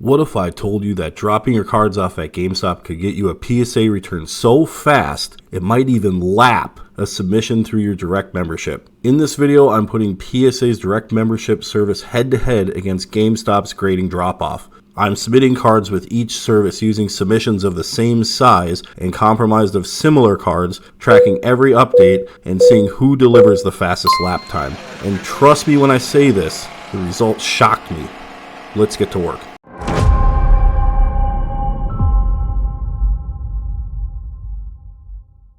What if I told you that dropping your cards off at GameStop could get you a PSA return so fast it might even lap a submission through your direct membership? In this video, I'm putting PSA's direct membership service head-to-head against GameStop's grading drop-off. I'm submitting cards with each service using submissions of the same size and comprised of similar cards, tracking every update and seeing who delivers the fastest lap time. And trust me when I say this, the results shocked me. Let's get to work.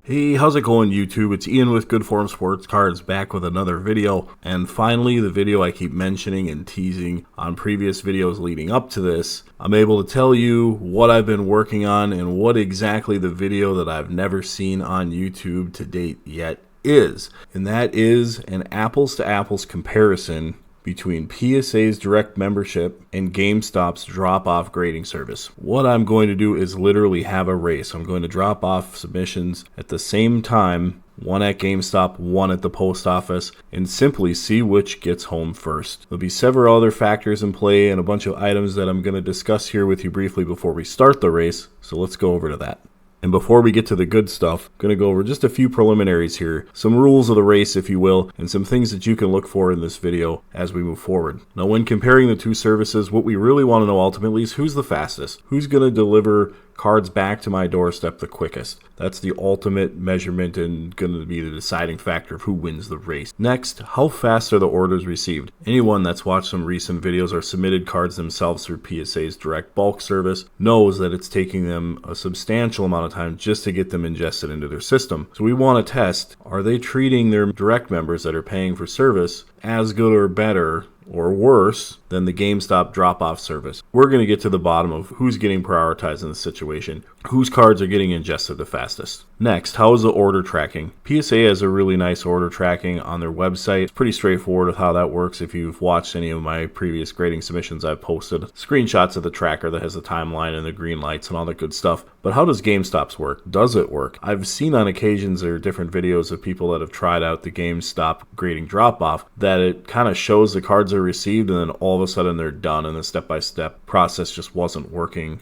Hey, how's it going YouTube? It's Ian with Good Form Sports Cards back with another video. And finally, the video I keep mentioning and teasing on previous videos leading up to this, I'm able to tell you what I've been working on and what exactly the video that I've never seen on YouTube to date yet is. And that is an apples to apples comparison between PSA's direct membership and GameStop's drop-off grading service. What I'm going to do is literally have a race. I'm going to drop off submissions at the same time, one at GameStop, one at the post office, and simply see which gets home first. There'll be several other factors in play and a bunch of items that I'm going to discuss here with you briefly before we start the race, so let's go over to that. And before we get to the good stuff, I'm going to go over just a few preliminaries here, some rules of the race if you will, and some things that you can look for in this video as we move forward. Now when comparing the two services, what we really want to know ultimately is who's the fastest, who's going to deliver cards back to my doorstep the quickest. That's the ultimate measurement and going to be the deciding factor of who wins the race. Next, how fast are the orders received? Anyone that's watched some recent videos or submitted cards themselves through PSA's direct bulk service knows that it's taking them a substantial amount of time just to get them ingested into their system. So we want to test, are they treating their direct members that are paying for service as good or better or worse than the GameStop drop-off service? We're going to get to the bottom of who's getting prioritized in the situation, whose cards are getting ingested the fastest. Next, how is the order tracking? PSA has a really nice order tracking on their website. It's pretty straightforward with how that works. If you've watched any of my previous grading submissions, I've posted screenshots of the tracker that has the timeline and the green lights and all that good stuff. But how does GameStop's work? Does it work? I've seen on occasions there are different videos of people that have tried out the GameStop grading drop-off that it kind of shows the cards are received and then all of a sudden they're done and the step-by-step process just wasn't working,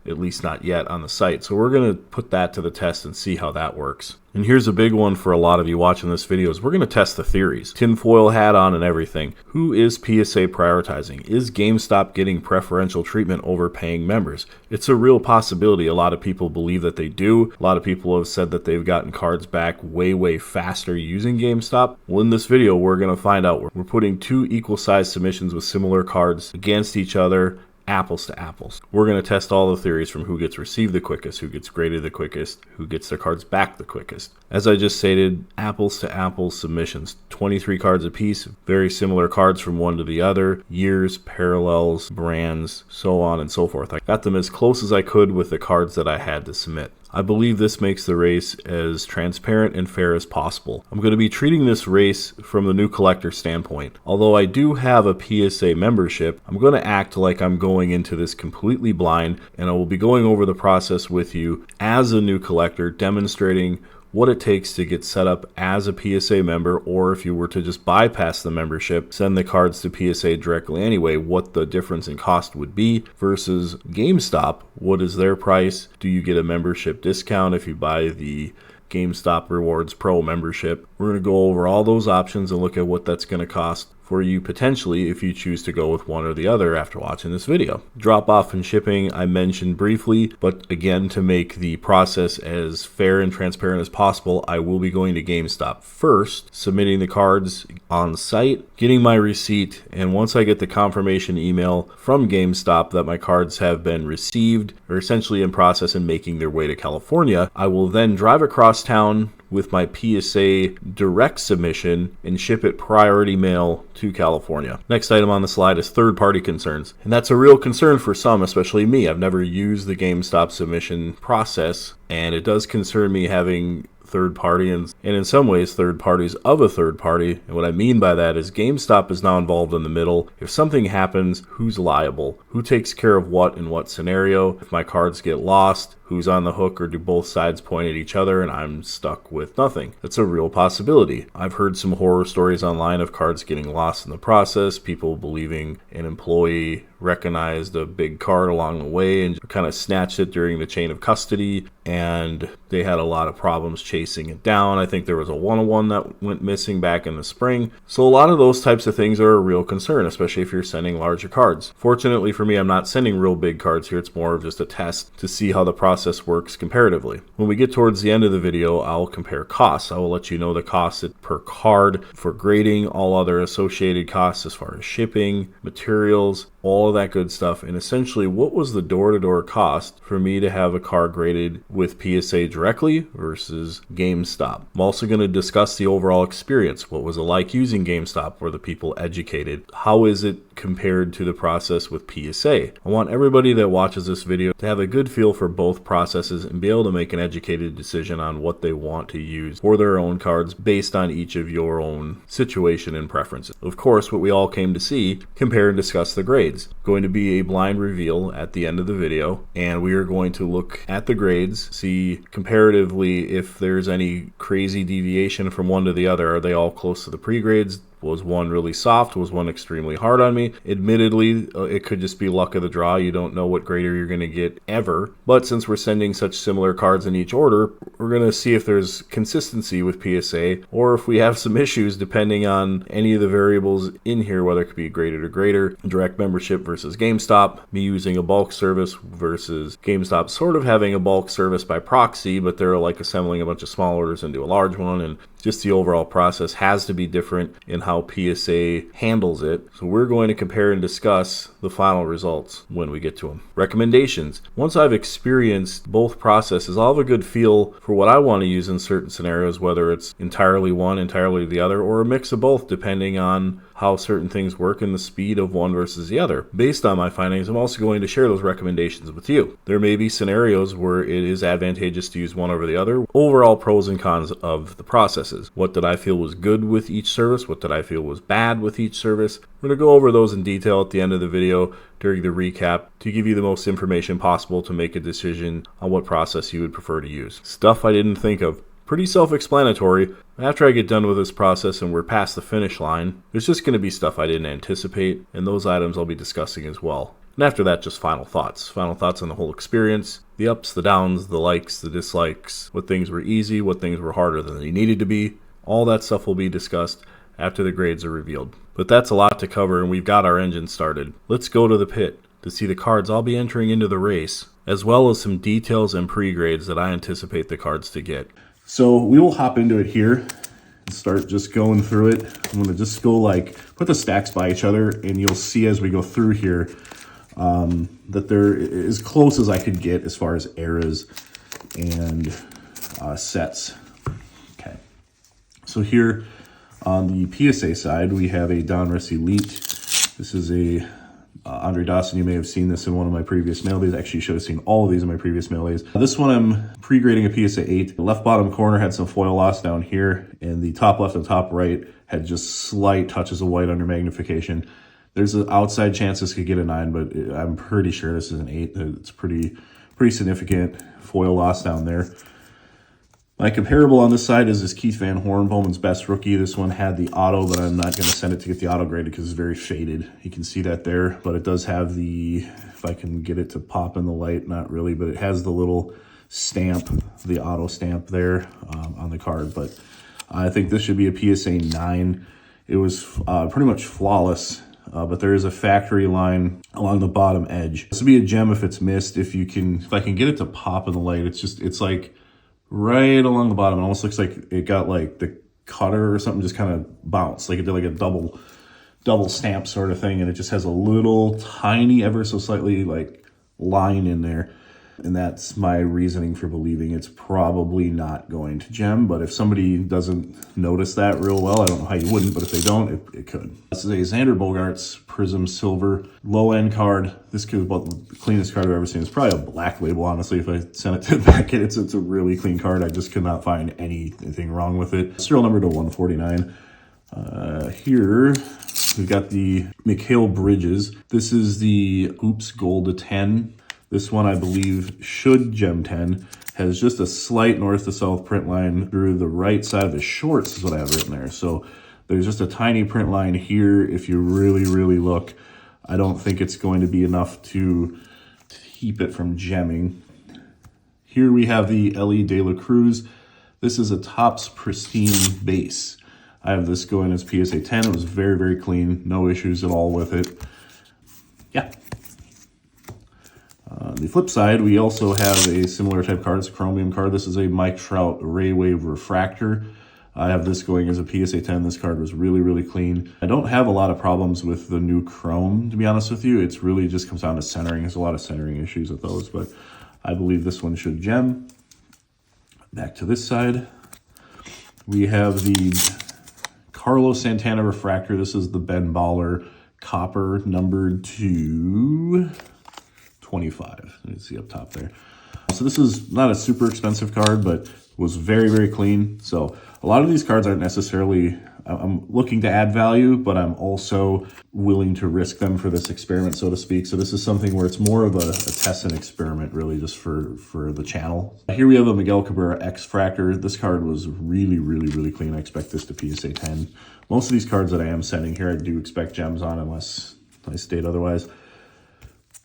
at least not yet, on the site. So we're going to put that to the test and see how that works. And here's a big one for a lot of you watching this video is we're going to test the theories. Tinfoil hat on and everything. Who is PSA prioritizing? Is GameStop getting preferential treatment over paying members? It's a real possibility. A lot of people believe that they do. A lot of people have said that they've gotten cards back way faster using GameStop. Well, in this video, we're going to find out. We're putting two equal-sized submissions with similar cards against each other, apples to apples. We're going to test all the theories from who gets received the quickest, who gets graded the quickest, who gets their cards back the quickest. As I just stated, apples to apples submissions, 23 cards apiece, very similar cards from one to the other, years, parallels, brands, so on and so forth. I got them as close as I could with the cards that I had to submit. I believe this makes the race as transparent and fair as possible. I'm going to be treating this race from the new collector standpoint. Although I do have a PSA membership, I'm going to act like I'm going into this completely blind, and I will be going over the process with you as a new collector, demonstrating what it takes to get set up as a PSA member, or if you were to just bypass the membership, send the cards to PSA directly anyway, what the difference in cost would be versus GameStop. What is their price? Do you get a membership discount if you buy the GameStop Rewards Pro membership? We're going to go over all those options and look at what that's going to cost for you potentially if you choose to go with one or the other after watching this video. Drop off and shipping I mentioned briefly, but again, to make the process as fair and transparent as possible, I will be going to GameStop first, submitting the cards on site, getting my receipt, and once I get the confirmation email from GameStop that my cards have been received or essentially in process and making their way to California, I will then drive across town with my PSA direct submission and ship it priority mail to California. Next item on the slide is third-party concerns. And that's a real concern for some, especially me. I've never used the GameStop submission process, and it does concern me having third party and in some ways third parties of a third party. And what I mean by that is GameStop is now involved in the middle. If something happens, who's liable? Who takes care of what in what scenario? If my cards get lost, who's on the hook, or do both sides point at each other and I'm stuck with nothing? That's a real possibility. I've heard some horror stories online of cards getting lost in the process, people believing an employee recognized a big card along the way and kind of snatched it during the chain of custody, and they had a lot of problems chasing it down. I think there was a 101 that went missing back in the spring. So a lot of those types of things are a real concern, especially if you're sending larger cards. Fortunately for me, I'm not sending real big cards here. It's more of just a test to see how the process works comparatively. When we get towards the end of the video, I'll compare costs. I will let you know the cost per card for grading, all other associated costs as far as shipping, materials, all of that good stuff, and essentially what was the door-to-door cost for me to have a card graded with PSA directly versus GameStop. I'm also going to discuss the overall experience. What was it like using GameStop? Were the people educated? How is it compared to the process with PSA? I want everybody that watches this video to have a good feel for both processes and be able to make an educated decision on what they want to use for their own cards based on each of your own situation and preferences. Of course, what we all came to see, compare and discuss the grades. Going to be a blind reveal at the end of the video, and we are going to look at the grades, see comparatively if there's any crazy deviation from one to the other. Are they all close to the pre-grades? Was one really soft? Was one extremely hard on me? Admittedly, it could just be luck of the draw. You don't know what grader you're going to get ever. But since we're sending such similar cards in each order, we're going to see if there's consistency with PSA or if we have some issues depending on any of the variables in here, whether it could be graded or grader, direct membership versus GameStop, me using a bulk service versus GameStop sort of having a bulk service by proxy, but they're like assembling a bunch of small orders into a large one, and just the overall process has to be different in how PSA handles it. So we're going to compare and discuss the final results when we get to them. Recommendations. Once I've experienced both processes, I'll have a good feel for what I want to use in certain scenarios, whether it's entirely one, entirely the other, or a mix of both, depending on how certain things work and the speed of one versus the other. Based on my findings, I'm also going to share those recommendations with you. There may be scenarios where it is advantageous to use one over the other. Overall pros and cons of the processes. What did I feel was good with each service? What did I feel was bad with each service? We're going to go over those in detail at the end of the video during the recap to give you the most information possible to make a decision on what process you would prefer to use. Stuff I didn't think of. Pretty self-explanatory. After I get done with this process and we're past the finish line, there's just going to be stuff I didn't anticipate, and those items I'll be discussing as well. And after that, just final thoughts. Final thoughts on the whole experience, the ups, the downs, the likes, the dislikes, what things were easy, what things were harder than they needed to be. All that stuff will be discussed after the grades are revealed. But that's a lot to cover, and we've got our engine started. Let's go to the pit to see the cards I'll be entering into the race, as well as some details and pre-grades that I anticipate the cards to get. So we will hop into it here and start just going through it. I'm going to just go put the stacks by each other, and you'll see as we go through here that they're as close as I could get as far as eras and sets. Okay. So here on the PSA side, we have a Donruss Elite. This is a Andre Dawson. You may have seen this in one of my previous mail days. Actually, you should have seen all of these in my previous mail days. This one I'm pre-grading a PSA 8. The left bottom corner had some foil loss down here, and the top left and top right had just slight touches of white under magnification. There's an outside chance this could get a 9, but I'm pretty sure this is an 8. It's pretty significant foil loss down there. My comparable on this side is this Keith Van Horn, Bowman's Best Rookie. This one had the auto, but I'm not going to send it to get the auto graded because it's very faded. You can see that there, but it does have the, if I can get it to pop in the light, not really, but it has the little stamp, the auto stamp there on the card. But I think this should be a PSA 9. It was pretty much flawless, but there is a factory line along the bottom edge. This would be a gem if it's missed. If I can get it to pop in the light, it's like right along the bottom. It almost looks like it got like the cutter or something just kind of bounced, like it did like a double stamp sort of thing, and it just has a little tiny, ever so slightly like line in there. And that's my reasoning for believing it's probably not going to gem. But if somebody doesn't notice that real well, I don't know how you wouldn't, but if they don't, it could. This is a Xander Bogaerts Prism Silver low-end card. This could be about the cleanest card I've ever seen. It's probably a black label, honestly. If I sent it to the back end, it's a really clean card. I just could not find anything wrong with it. Serial number to 149. Here, we've got the Mikhail Bridges. This is the Oops Gold to 10. This one, I believe, should gem 10. Has just a slight north to south print line through the right side of the shorts is what I have written there. So there's just a tiny print line here. If you really, really look, I don't think it's going to be enough to keep it from gemming. Here we have the Ellie De La Cruz. This is a Topps pristine base. I have this going as PSA 10. It was very, very clean. No issues at all with it. Yeah. On the flip side, we also have a similar type card. It's a chromium card. This is a Mike Trout Ray Wave Refractor. I have this going as a PSA 10. This card was really, really clean. I don't have a lot of problems with the new chrome, to be honest with you. It's really just comes down to centering. There's a lot of centering issues with those, but I believe this one should gem. Back to this side. We have the Carlos Santana Refractor. This is the Ben Baller Copper, numbered to 25. You can see up top there. So this is not a super expensive card, but was very, very clean. So a lot of these cards aren't necessarily, I'm looking to add value, but I'm also willing to risk them for this experiment, so to speak. So this is something where it's more of a test and experiment, really, just for the channel. Here we have a Miguel Cabrera X-Fractor. This card was really, really, really clean. I expect this to PSA 10. Most of these cards that I am sending here, I do expect gems on, unless I state otherwise.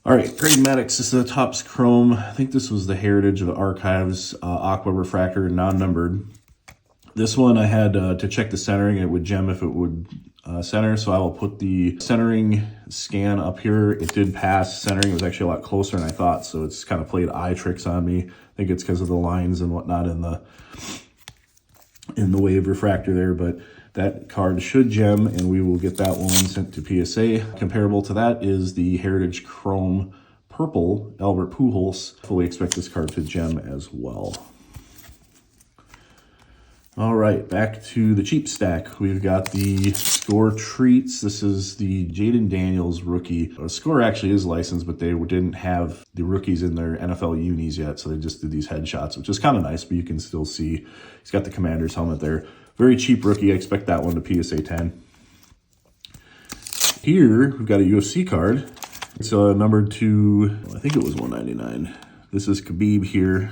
All right, Greg Maddox, this is a Topps Chrome. I think this was the Heritage of the Archives Aqua Refractor, non-numbered. This one I had to check the centering. It would gem if it would center, so I will put the centering scan up here. It did pass centering. It was actually a lot closer than I thought, so it's kind of played eye tricks on me. I think it's because of the lines and whatnot in the wave refractor there, but that card should gem, and we will get that one sent to PSA. Comparable to that is the Heritage Chrome Purple Albert Pujols. Fully expect this card to gem as well. All right, back to the cheap stack. We've got the Score Treats. This is the Jaden Daniels rookie. Score actually is licensed, but they didn't have the rookies in their NFL unis yet, so they just did these headshots, which is kind of nice, but you can still see he's got the Commander's helmet there. Very cheap rookie. I expect that one to PSA 10. Here, we've got a UFC card. It's numbered to, I think it was 199. This is Khabib here.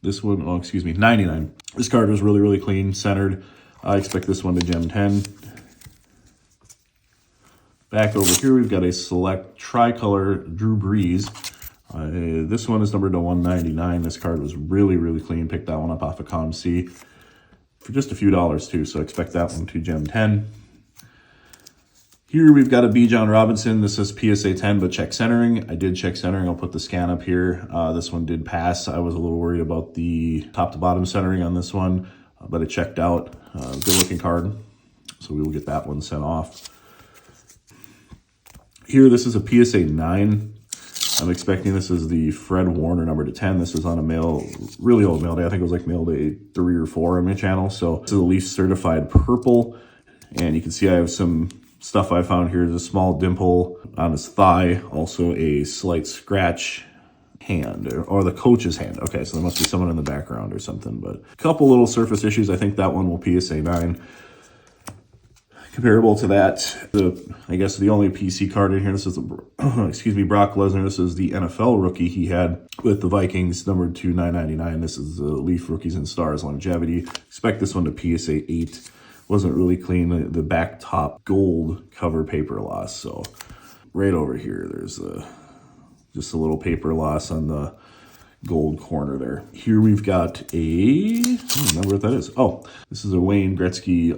This one, oh, excuse me, 99. This card was really, really clean, centered. I expect this one to gem 10. Back over here, we've got a select tricolor Drew Brees. This one is numbered to 199. This card was really, really clean. Picked that one up off of ComC for just a few dollars too, so expect that one to gem 10. Here we've got a Bijan Robinson. This is PSA 10, but check centering. I did check centering. I'll put the scan up here. This one did pass. I was a little worried about the top to bottom centering on this one, but it checked out. Good looking card. So we will get that one sent off. Here, this is a PSA 9. I'm expecting this is the Fred Warner number to 10. This is on a mail, really old mail day. I think it was like mail day 3 or 4 on my channel. So this is a Leaf certified purple. And you can see I have some stuff I found here. There's a small dimple on his thigh. Also a slight scratch hand, or the coach's hand. Okay, so there must be someone in the background or something. But a couple little surface issues. I think that one will PSA 9. Comparable to that, I guess the only PC card in here, this is the, excuse me, Brock Lesnar. This is the NFL rookie he had with the Vikings, numbered to 999. This is the Leaf Rookies and Stars Longevity. Expect this one to PSA 8. Wasn't really clean. The back top gold cover paper loss. So right over here, there's just a little paper loss on the gold corner there. Here we've got I don't remember what that is. Oh, this is a Wayne Gretzky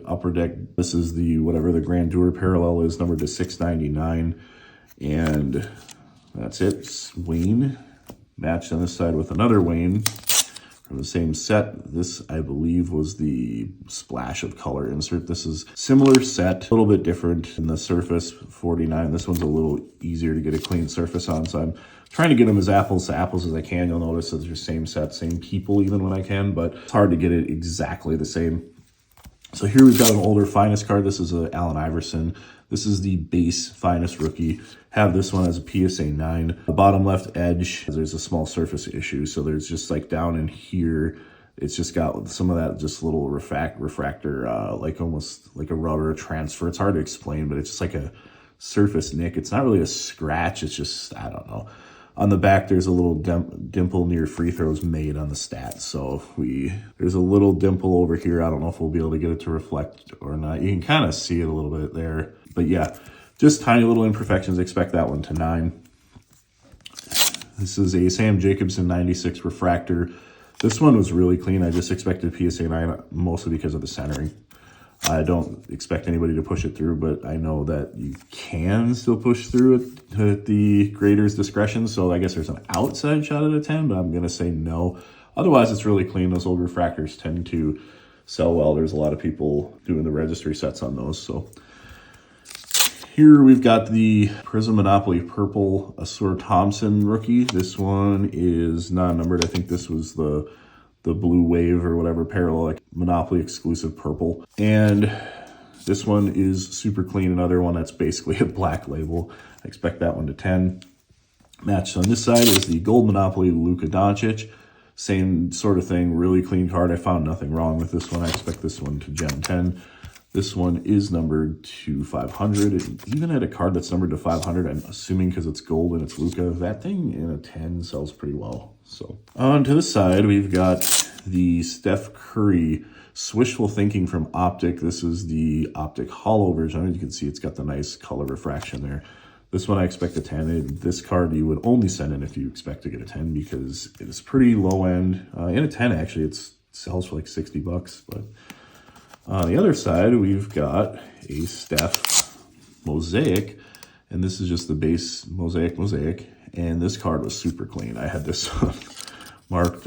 upper deck. This is the, whatever the Grandeur parallel is, numbered to 699. And that's it. It's Wayne matched on this side with another Wayne from the same set. This, I believe, was the splash of color insert. This is similar set, a little bit different in the surface, 49. This one's a little easier to get a clean surface on, so I'm trying to get them as apples to apples as I can. You'll notice that they're same set, same people even when I can, but it's hard to get it exactly the same. So here we've got an older Finest card. This is a Allen Iverson. This is the base Finest rookie. Have this one as a PSA 9. The bottom left edge, there's a small surface issue. So there's just like down in here, it's just got some of that just little refractor, like almost like a rubber transfer. It's hard to explain, but it's just like a surface nick. It's not really a scratch. It's just, I don't know. On the back, there's a little dimple near free throws made on the stats. So there's a little dimple over here. I don't know if we'll be able to get it to reflect or not. You can kind of see it a little bit there. But yeah, just tiny little imperfections. Expect that one to 9. This is a Sam Jacobson 96 refractor. This one was really clean. I just expected PSA 9 mostly because of the centering. I don't expect anybody to push it through, but I know that you can still push through it at the grader's discretion. So I guess there's an outside shot at a 10, but I'm going to say no. Otherwise, it's really clean. Those old refractors tend to sell well. There's a lot of people doing the registry sets on those. So here we've got the Prism Monopoly Purple Asur Thompson rookie. This one is non-numbered. I think this was the Blue Wave or whatever parallel, like Monopoly exclusive purple. And this one is super clean. Another one that's basically a black label. I expect that one to 10. Matched on this side is the Gold Monopoly Luka Doncic. Same sort of thing, really clean card. I found nothing wrong with this one. I expect this one to gem 10. This one is numbered to 500. It even had a card that's numbered to 500. I'm assuming because it's gold and it's Luka. That thing in a 10 sells pretty well. So on to the side, we've got the Steph Curry Swishful Thinking from Optic. This is the Optic Hollow version. You can see it's got the nice color refraction there. This one I expect a 10. This card you would only send in if you expect to get a 10 because it is pretty low end. In a 10, actually, it sells for like $60. But on the other side, we've got a Steph Mosaic. And this is just the base Mosaic. And this card was super clean. I had this marked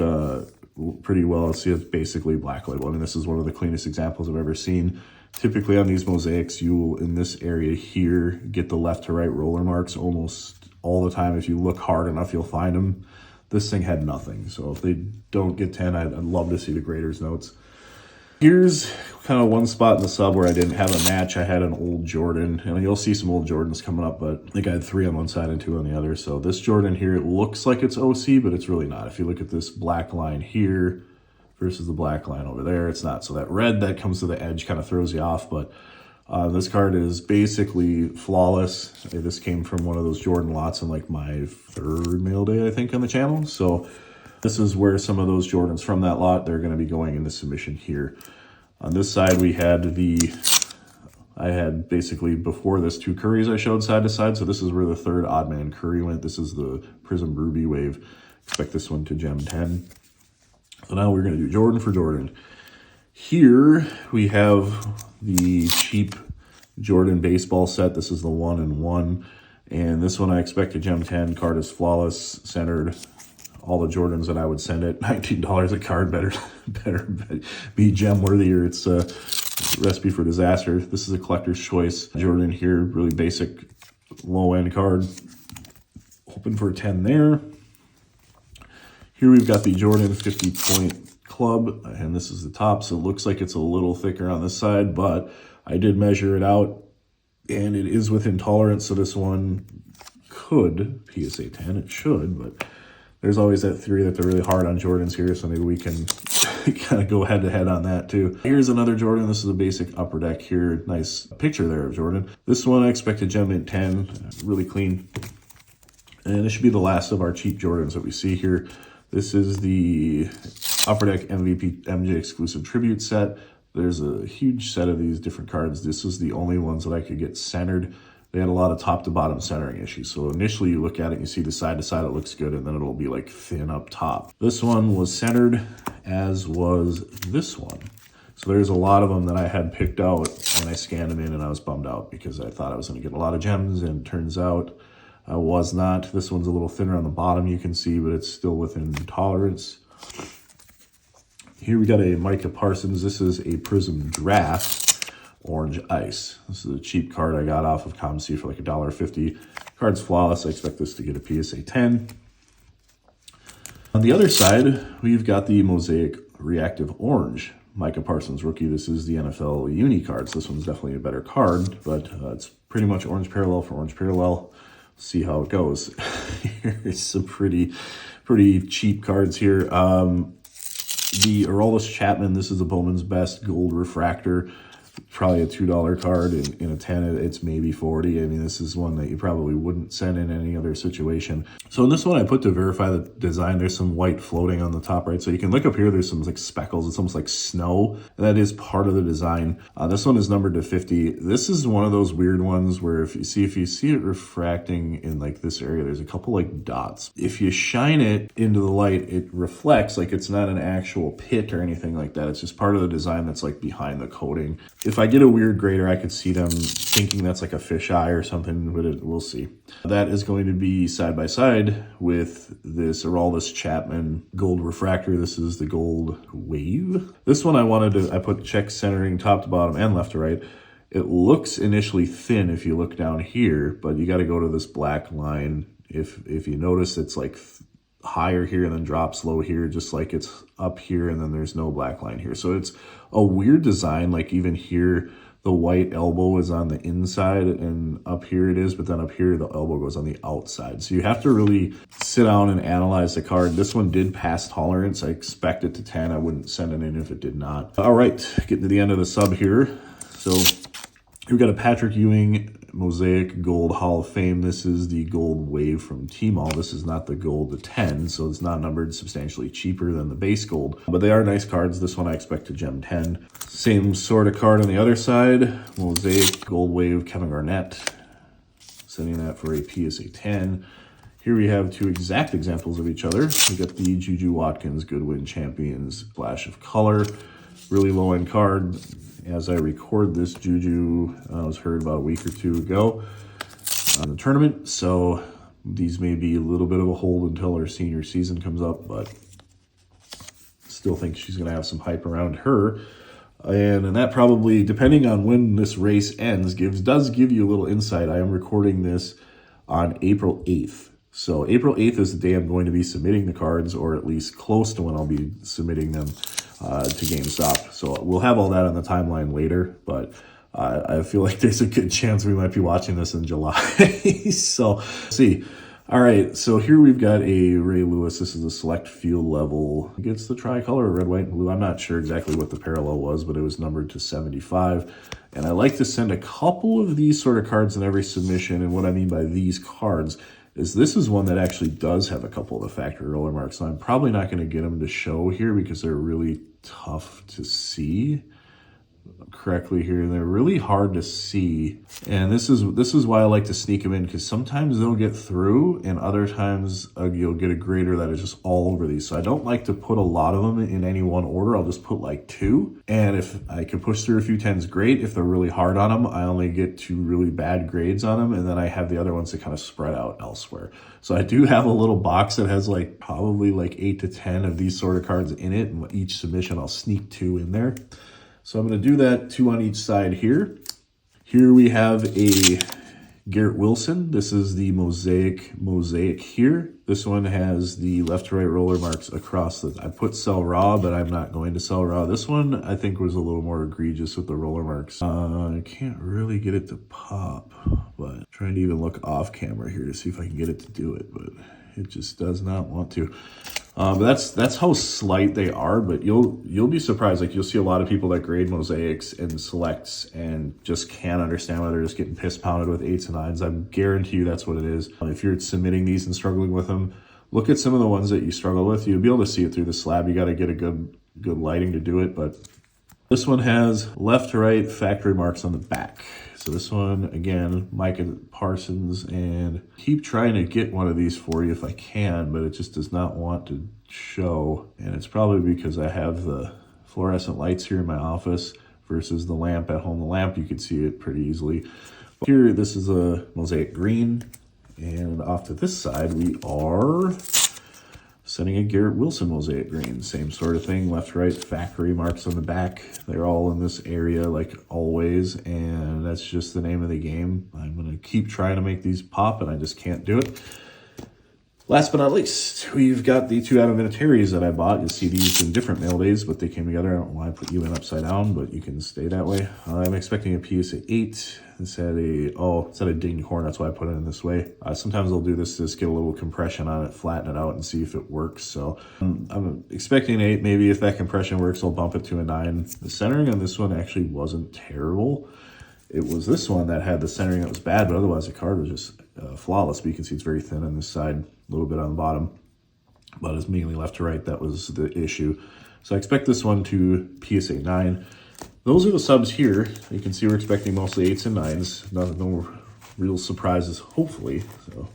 pretty well. See, it's basically black label. I mean, this is one of the cleanest examples I've ever seen. Typically on these mosaics, you will, in this area here, get the left to right roller marks almost all the time. If you look hard enough, you'll find them. This thing had nothing. So if they don't get 10, I'd love to see the grader's notes. Here's kind of one spot in the sub where I didn't have a match. I had an old Jordan, and you'll see some old Jordans coming up, but I think I had 3 on one side and 2 on the other. So this Jordan here, it looks like it's OC, but it's really not. If you look at this black line here versus the black line over there, it's not. So that red that comes to the edge kind of throws you off, but this card is basically flawless. This came from one of those Jordan lots in like my 3rd mail day, I think, on the channel. So this is where some of those Jordans from that lot, they're going to be going into submission here. On this side, I had basically before this 2 Currys I showed side to side. So this is where the 3rd odd man Curry went. This is the Prism Ruby Wave. Expect this one to gem 10. So now we're going to do Jordan for Jordan. Here we have the cheap Jordan baseball set. This is the 1-in-1. And this one I expect to gem 10. Card is flawless, centered. All the Jordans that I would send at $19 a card better be gem worthy, or it's a recipe for disaster. This is a collector's choice Jordan here, really basic low end card. Hoping for a 10 there. Here we've got the Jordan 50-point club, and this is the top, so it looks like it's a little thicker on this side, but I did measure it out, and it is within tolerance, so this one could PSA 10. It should, but there's always that theory that they're really hard on Jordans here, so maybe we can kind of go head-to-head on that too. Here's another Jordan. This is a basic upper deck here. Nice picture there of Jordan. This one I expect to gem in 10. Really clean. And this should be the last of our cheap Jordans that we see here. This is the Upper Deck MVP MJ exclusive tribute set. There's a huge set of these different cards. This is the only ones that I could get centered. They had a lot of top to bottom centering issues. So initially you look at it and you see the side to side, it looks good, and then it'll be like thin up top. This one was centered, as was this one. So there's a lot of them that I had picked out when I scanned them in, and I was bummed out because I thought I was gonna get a lot of gems, and it turns out I was not. This one's a little thinner on the bottom, you can see, but it's still within tolerance. Here we got a Micah Parsons. This is a Prism Draft Orange Ice. This is a cheap card I got off of ComC for like $1.50. Card's flawless. I expect this to get a PSA 10. On the other side, we've got the Mosaic Reactive Orange Micah Parsons rookie. This is the NFL Uni cards. This one's definitely a better card, but it's pretty much orange parallel for orange parallel. See how it goes. Here's some pretty cheap cards here. The Aroldis Chapman. This is the Bowman's Best Gold Refractor. probably a $2 card. In a 10, it's maybe 40. I mean, this is one that you probably wouldn't send in any other situation. So in this one, I put to verify the design, there's some white floating on the top right. So you can look up here, there's some like speckles. It's almost like snow. And that is part of the design. This one is numbered to 50. This is one of those weird ones where if you see it refracting in like this area, there's a couple like dots. If you shine it into the light, it reflects. Like it's not an actual pit or anything like that. It's just part of the design that's like behind the coating. If I get a weird grader, I could see them thinking that's like a fisheye or something, but we'll see. That is going to be side by side with this Araldus Chapman gold refractor. This is the gold wave. This one I put check centering top to bottom and left to right. It looks initially thin if you look down here, but you got to go to this black line. If you notice, it's like higher here and then drops low here, just like it's up here and then there's no black line here. So it's a weird design. Like even here, the white elbow is on the inside and up here it is, but then up here the elbow goes on the outside. So you have to really sit down and analyze the card. This one did pass tolerance. I expect it to 10. I wouldn't send it in if it did not. All right, getting to the end of the sub here. So we've got a Patrick Ewing Mosaic Gold Hall of Fame. This is the gold wave from T-Mall. This is not the gold to 10, so it's not numbered, substantially cheaper than the base gold. But they are nice cards. This one I expect to gem 10. Same sort of card on the other side. Mosaic Gold Wave Kevin Garnett. Sending that for a PSA 10. Here we have two exact examples of each other. We got the Juju Watkins Goodwin Champions Flash of Color. Really low end card. As I record this, Juju was heard about a week or two ago on the tournament, so these may be a little bit of a hold until her senior season comes up, but still think she's going to have some hype around her. And that probably, depending on when this race ends, does give you a little insight. I am recording this on April 8th. So April 8th is the day I'm going to be submitting the cards, or at least close to when I'll be submitting them to GameStop. So we'll have all that on the timeline later, but I feel like there's a good chance we might be watching this in July. So see. All right, so here we've got a Ray Lewis. This is a select field level. It gets the tricolor, red, white, and blue. I'm not sure exactly what the parallel was, but it was numbered to 75. And I like to send a couple of these sort of cards in every submission. And what I mean by these cards is this is one that actually does have a couple of the factory roller marks. So I'm probably not going to get them to show here because they're really tough to see correctly here, and they're really hard to see. And this is why I like to sneak them in, because sometimes they'll get through and other times you'll get a grader that is just all over these. So I don't like to put a lot of them in any one order. I'll just put like 2, and if I can push through a few 10s, great. If they're really hard on them, I only get 2 really bad grades on them, and then I have the other ones that kind of spread out elsewhere. So I do have a little box that has like probably like 8 to 10 of these sort of cards in it, and each submission I'll sneak 2 in there. So I'm going to do that, 2 on each side here. Here we have a Garrett Wilson. This is the mosaic here. This one has the left to right roller marks across the, I put sell raw, but I'm not going to sell raw. This one I think was a little more egregious with the roller marks. I can't really get it to pop, but I'm trying to even look off camera here to see if I can get it to do it, but it just does not want to. But that's how slight they are, but you'll be surprised. Like, you'll see a lot of people that grade mosaics and selects and just can't understand why they're just getting piss pounded with 8s and 9s. I guarantee you that's what it is. If you're submitting these and struggling with them, look at some of the ones that you struggle with. You'll be able to see it through the slab. You got to get a good lighting to do it, but this one has left to right factory marks on the back. So this one, again, Micah Parsons, and keep trying to get one of these for you if I can, but it just does not want to show. And it's probably because I have the fluorescent lights here in my office versus the lamp at home. The lamp, you can see it pretty easily. Here, this is a mosaic green. And off to this side, we are sending a Garrett Wilson mosaic green. Same sort of thing, left, right, factory marks on the back. They're all in this area like always, and that's just the name of the game. I'm gonna keep trying to make these pop, and I just can't do it. Last but not least, we've got the 2 Adamantari's that I bought. You'll see these in different mail days, but they came together. I don't know why I put you in upside down, but you can stay that way. I'm expecting a PSA 8. Instead of a dinged horn, that's why I put it in this way. Sometimes I'll do this to just get a little compression on it, flatten it out, and see if it works. So I'm expecting an 8. Maybe if that compression works, I'll bump it to a 9. The centering on this one actually wasn't terrible. It was this one that had the centering that was bad, but otherwise the card was just flawless. But you can see it's very thin on this side, a little bit on the bottom, but it's mainly left to right. That was the issue. So I expect this one to PSA 9. Those are the subs here. You can see we're expecting mostly 8s and 9s. No real surprises, hopefully. So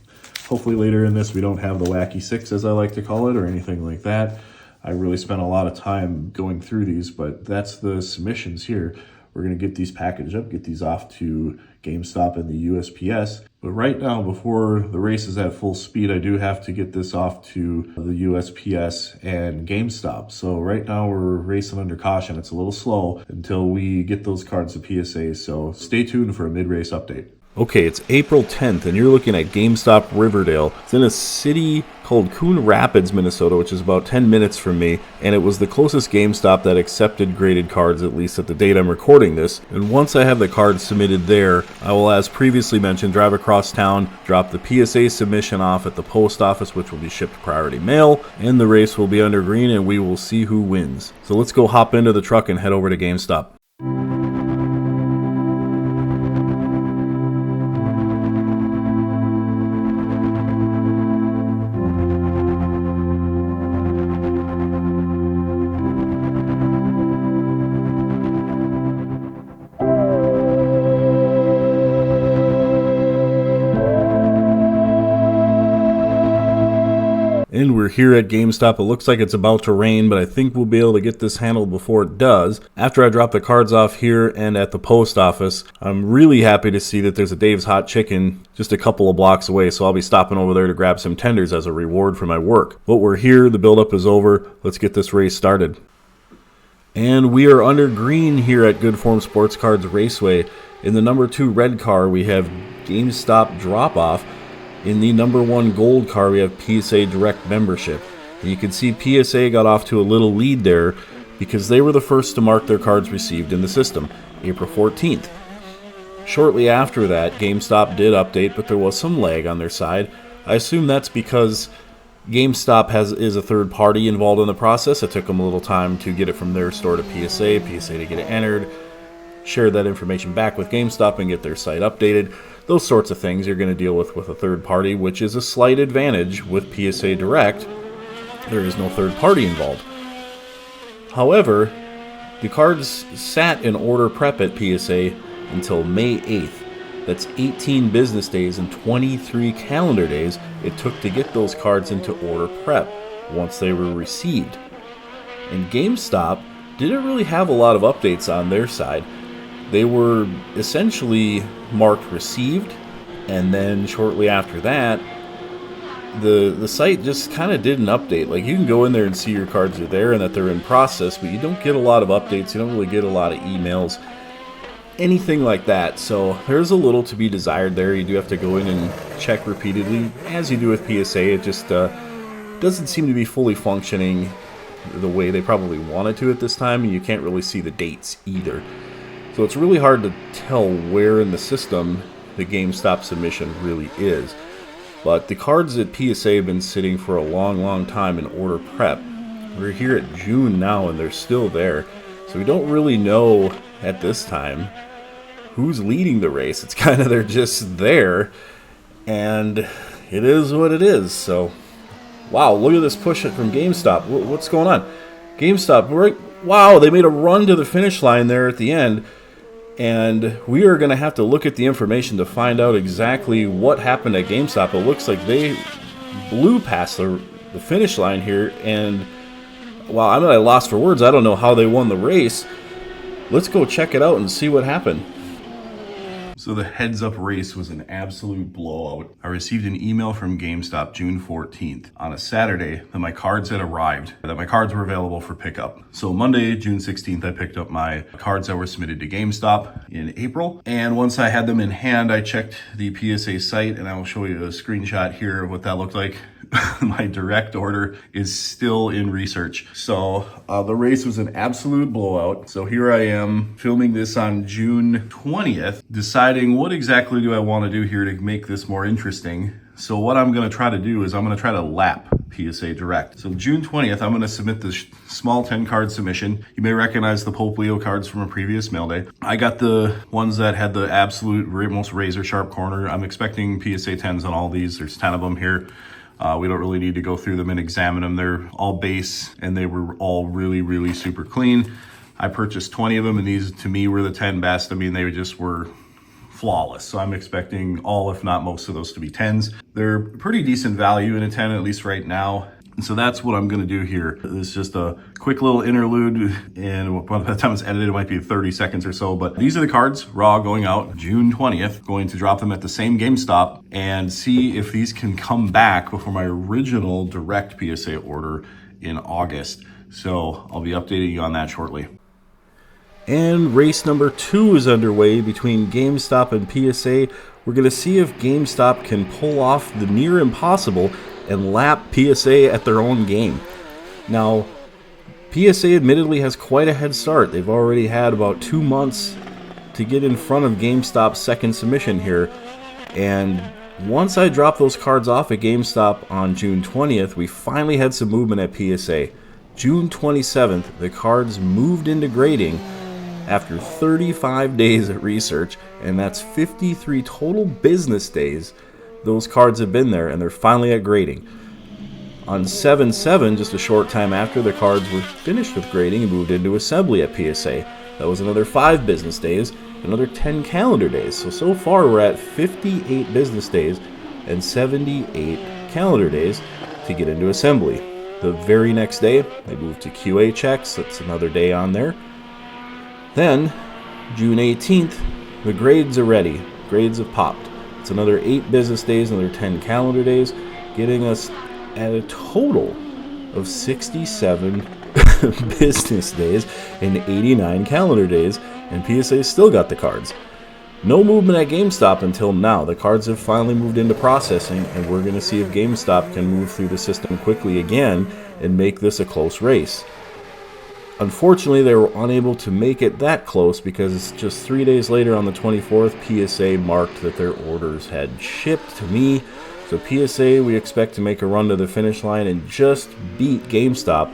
hopefully later in this we don't have the wacky 6, as I like to call it, or anything like that. I really spent a lot of time going through these, but that's the submissions here. We're going to get these packaged up, get these off to GameStop and the USPS. But right now, before the race is at full speed, I do have to get this off to the USPS and GameStop. So right now we're racing under caution. It's a little slow until we get those cards to PSA. So stay tuned for a mid-race update. Okay, it's April 10th, and you're looking at GameStop Riverdale. It's in a city called Coon Rapids, Minnesota, which is about 10 minutes from me, and it was the closest GameStop that accepted graded cards, at least at the date I'm recording this. And once I have the cards submitted there, I will, as previously mentioned, drive across town, drop the PSA submission off at the post office, which will be shipped priority mail, and the race will be under green, and we will see who wins. So let's go hop into the truck and head over to GameStop. And we're here at GameStop. It looks like it's about to rain, but I think we'll be able to get this handled before it does. After I drop the cards off here and at the post office, I'm really happy to see that there's a Dave's Hot Chicken just a couple of blocks away, so I'll be stopping over there to grab some tenders as a reward for my work. But we're here, the buildup is over. Let's get this race started. And we are under green here at Good Form Sports Cards Raceway. In the number 2 red car, we have GameStop Drop-Off. In the number 1 gold car, we have PSA Direct Membership. And you can see PSA got off to a little lead there because they were the first to mark their cards received in the system, April 14th. Shortly after that, GameStop did update, but there was some lag on their side. I assume that's because GameStop is a third party involved in the process. It took them a little time to get it from their store to PSA to get it entered, share that information back with GameStop and get their site updated. Those sorts of things you're going to deal with a third party, which is a slight advantage with PSA Direct. There is no third party involved. However, the cards sat in order prep at PSA until May 8th. That's 18 business days and 23 calendar days it took to get those cards into order prep once they were received. And GameStop didn't really have a lot of updates on their side. They were essentially marked received, and then shortly after that, the site just kind of did an update. Like, you can go in there and see your cards are there and that they're in process, but you don't get a lot of updates. You don't really get a lot of emails, anything like that. So there's a little to be desired there. You do have to go in and check repeatedly, as you do with PSA. It just doesn't seem to be fully functioning the way they probably wanted to at this time, and you can't really see the dates either. So it's really hard to tell where in the system the GameStop submission really is. But the cards at PSA have been sitting for a long time in order prep. We're here at June now and they're still there. So we don't really know at this time who's leading the race. It's kind of they're just there. And it is what it is. So, wow, look at this push from GameStop. What's going on? GameStop, wow, they made a run to the finish line there at the end. And we are going to have to look at the information to find out exactly what happened at GameStop. It looks like they blew past the finish line here. And, well, I'm at a loss for words. I don't know how they won the race. Let's go check it out and see what happened. So the heads-up race was an absolute blowout. I received an email from GameStop June 14th on a Saturday that my cards had arrived, that my cards were available for pickup. So Monday, June 16th, I picked up my cards that were submitted to GameStop in April. And once I had them in hand, I checked the PSA site, and I will show you a screenshot here of what that looked like. my direct order is still in research. So the race was an absolute blowout. So here I am filming this on June 20th, deciding what exactly do I want to do here to make this more interesting. So what I'm going to try to do is I'm going to try to lap PSA Direct. So June 20th, I'm going to submit this small 10 card submission. You may recognize the Pope Leo cards from a previous mail day. I got the ones that had the absolute most razor sharp corner. I'm expecting PSA 10s on all these. There's 10 of them here. We don't really need to go through them and examine them. They're all base and they were all really, really super clean. I purchased 20 of them and these to me were the 10 best. I mean, they just were flawless. So I'm expecting all, if not most of those to be 10s. They're pretty decent value in a 10, at least right now. And so that's what I'm going to do here. This is just a quick little interlude, and by the time it's edited, it might be 30 seconds or so. But these are the cards, raw, going out June 20th. Going to drop them at the same GameStop and see if these can come back before my original direct PSA order in August. So I'll be updating you on that shortly. And race number 2 is underway between GameStop and PSA. We're going to see if GameStop can pull off the near impossible and lap PSA at their own game. Now, PSA admittedly has quite a head start. They've already had about 2 months to get in front of GameStop's second submission here. And once I dropped those cards off at GameStop on June 20th, we finally had some movement at PSA. June 27th, the cards moved into grading after 35 days of research, and that's 53 total business days. Those cards have been there, and they're finally at grading. On 7/7, just a short time after, the cards were finished with grading and moved into assembly at PSA. That was another 5 business days, another 10 calendar days. So far we're at 58 business days and 78 calendar days to get into assembly. The very next day, they moved to QA checks. That's another day on there. Then, June 18th, the grades are ready. Grades have popped. It's another 8 business days, another 10 calendar days, getting us at a total of 67 business days and 89 calendar days, and PSA still got the cards. No movement at GameStop until now. The cards have finally moved into processing, and we're going to see if GameStop can move through the system quickly again and make this a close race. Unfortunately, they were unable to make it that close because just 3 days later on the 24th, PSA marked that their orders had shipped to me. So PSA, we expect to make a run to the finish line and just beat GameStop,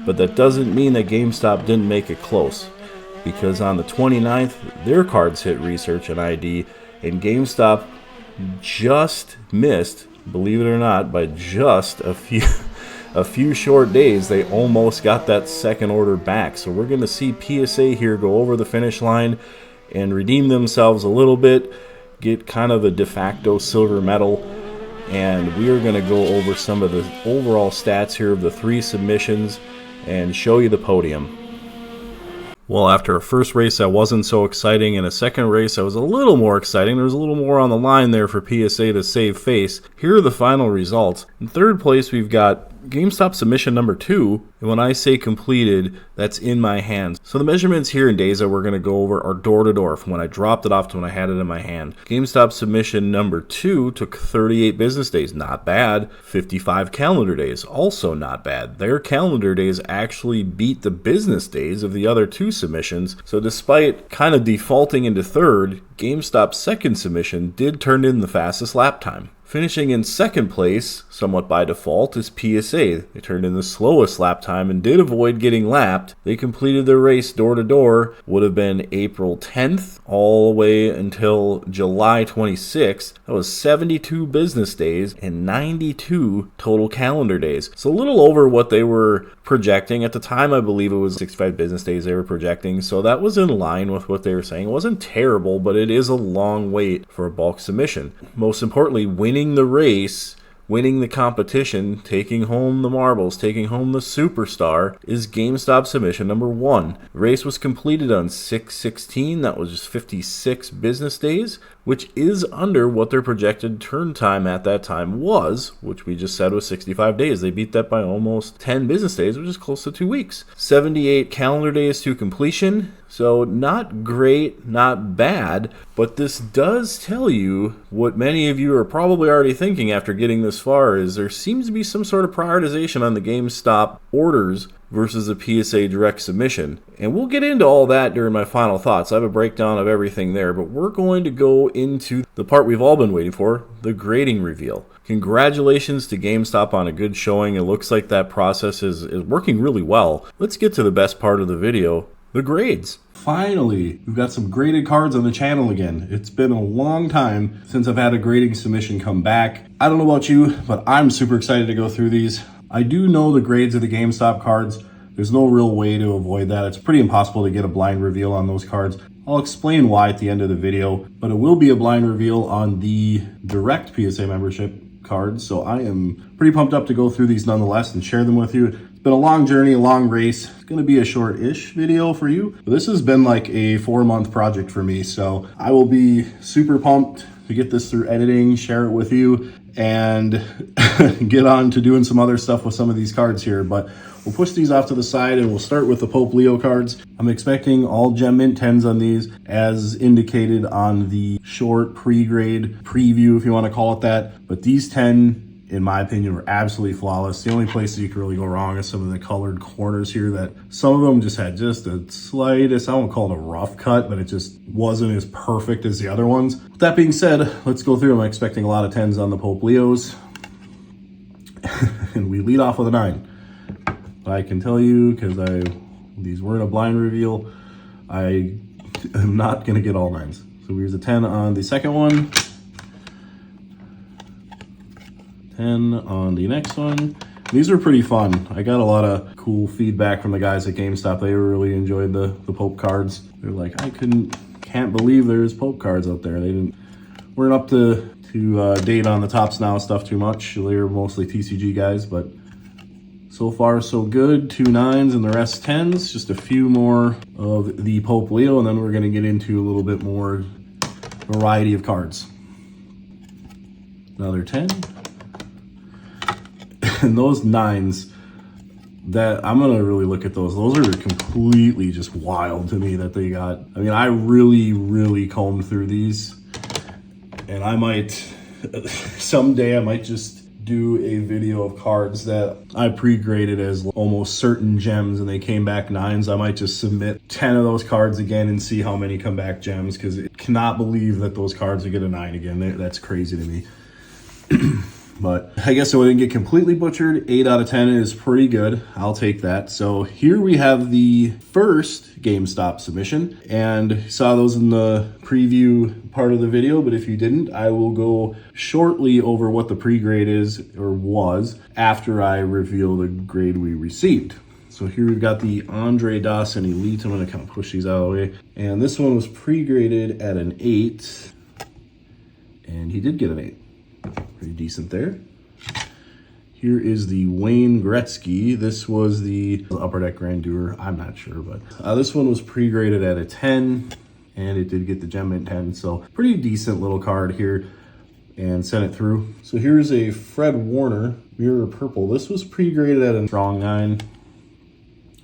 but that doesn't mean that GameStop didn't make it close, because on the 29th, their cards hit research and ID, and GameStop just missed, believe it or not, by just a few short days. They almost got that second order back. So we're going to see PSA here go over the finish line and redeem themselves a little bit, get kind of a de facto silver medal, and we are going to go over some of the overall stats here of the 3 submissions and show you the podium. Well, after a first race that wasn't so exciting and a second race that was a little more exciting, there was a little more on the line there for PSA to save face. Here are the final results. In third place, we've got GameStop submission number 2, and when I say completed, that's in my hands. So the measurements here in days that we're going to go over are door to door, from when I dropped it off to when I had it in my hand. GameStop submission number 2 took 38 business days, not bad. 55 calendar days, also not bad. Their calendar days actually beat the business days of the other 2 submissions. So despite kind of defaulting into third, GameStop's second submission did turn in the fastest lap time. Finishing in second place, somewhat by default, is PSA. They turned in the slowest lap time and did avoid getting lapped. They completed their race door to door, would have been April 10th all the way until July 26th. That was 72 business days and 92 total calendar days. So a little over what they were projecting. At the time, I believe it was 65 business days they were projecting, so that was in line with what they were saying. It wasn't terrible, but it is a long wait for a bulk submission. Most importantly, winning the race, winning the competition, taking home the marbles, taking home the superstar, is GameStop submission number 1. The race was completed on 6/16. That was just 56 business days, which is under what their projected turn time at that time was, which we just said was 65 days. They beat that by almost 10 business days, which is close to 2 weeks. 78 calendar days to completion, So not great, not bad, but this does tell you what many of you are probably already thinking after getting this far, is there seems to be some sort of prioritization on the GameStop orders versus the PSA direct submission. And we'll get into all that during my final thoughts. I have a breakdown of everything there, but we're going to go into the part we've all been waiting for, the grading reveal. Congratulations to GameStop on a good showing. It looks like that process is working really well. Let's get to the best part of the video, the grades. Finally, we've got some graded cards on the channel again. It's been a long time since I've had a grading submission come back. I don't know about you, but I'm super excited to go through these. I do know the grades of the GameStop cards. There's no real way to avoid that. It's pretty impossible to get a blind reveal on those cards. I'll explain why at the end of the video, but it will be a blind reveal on the direct PSA membership cards. So I am pretty pumped up to go through these nonetheless and share them with you. It's been a long journey, a long race. It's going to be a short-ish video for you. But this has been like a 4-month project for me. So I will be super pumped to get this through editing, share it with you, and get on to doing some other stuff with some of these cards here. But we'll push these off to the side and we'll start with the Pope Leo cards. I'm expecting all Gem Mint 10s on these as indicated on the short pre-grade preview, if you want to call it that. But these 10, in my opinion, were absolutely flawless. The only places you could really go wrong is some of the colored corners here, that some of them just had just the slightest, I won't call it a rough cut, but it just wasn't as perfect as the other ones. With that being said, let's go through. I'm expecting a lot of 10s on the Pope Leos. And we lead off with a 9. I can tell you, because these weren't a blind reveal, I am not going to get all 9s. So here's a 10 on the second one. 10 on the next one. These are pretty fun. I got a lot of cool feedback from the guys at GameStop. They really enjoyed the Pope cards. They're like, I can't believe there's Pope cards out there. Weren't up to date on the Tops Now stuff too much. They're mostly TCG guys, but so far so good. 2 9s and the rest 10s. Just a few more of the Pope Leo, and then we're going to get into a little bit more variety of cards. Another 10. And those 9s, that I'm gonna really look at those. Those are completely just wild to me that they got. I mean, I really combed through these, and I might someday I might just do a video of cards that I pre-graded as almost certain gems and they came back 9s. I might just submit 10 of those cards again and see how many come back gems, because I cannot believe that those cards would get a 9 again. That's crazy to me. But I guess I wouldn't get completely butchered. 8 out of 10 is pretty good. I'll take that. So here we have the first GameStop submission, and you saw those in the preview part of the video, but if you didn't, I will go shortly over what the pre-grade is or was after I reveal the grade we received. So here we've got the Andre Dawson Elite. I'm going to kind of push these out of the way. And this one was pre-graded at an 8, and he did get an 8. Pretty decent there. Here is the Wayne Gretzky. This was the Upper Deck Grandeur. I'm not sure, but this one was pre-graded at a 10, and it did get the Gem Mint 10. So pretty decent little card here, and sent it through. So here's a Fred Warner Mirror Purple. This was pre-graded at a strong 9.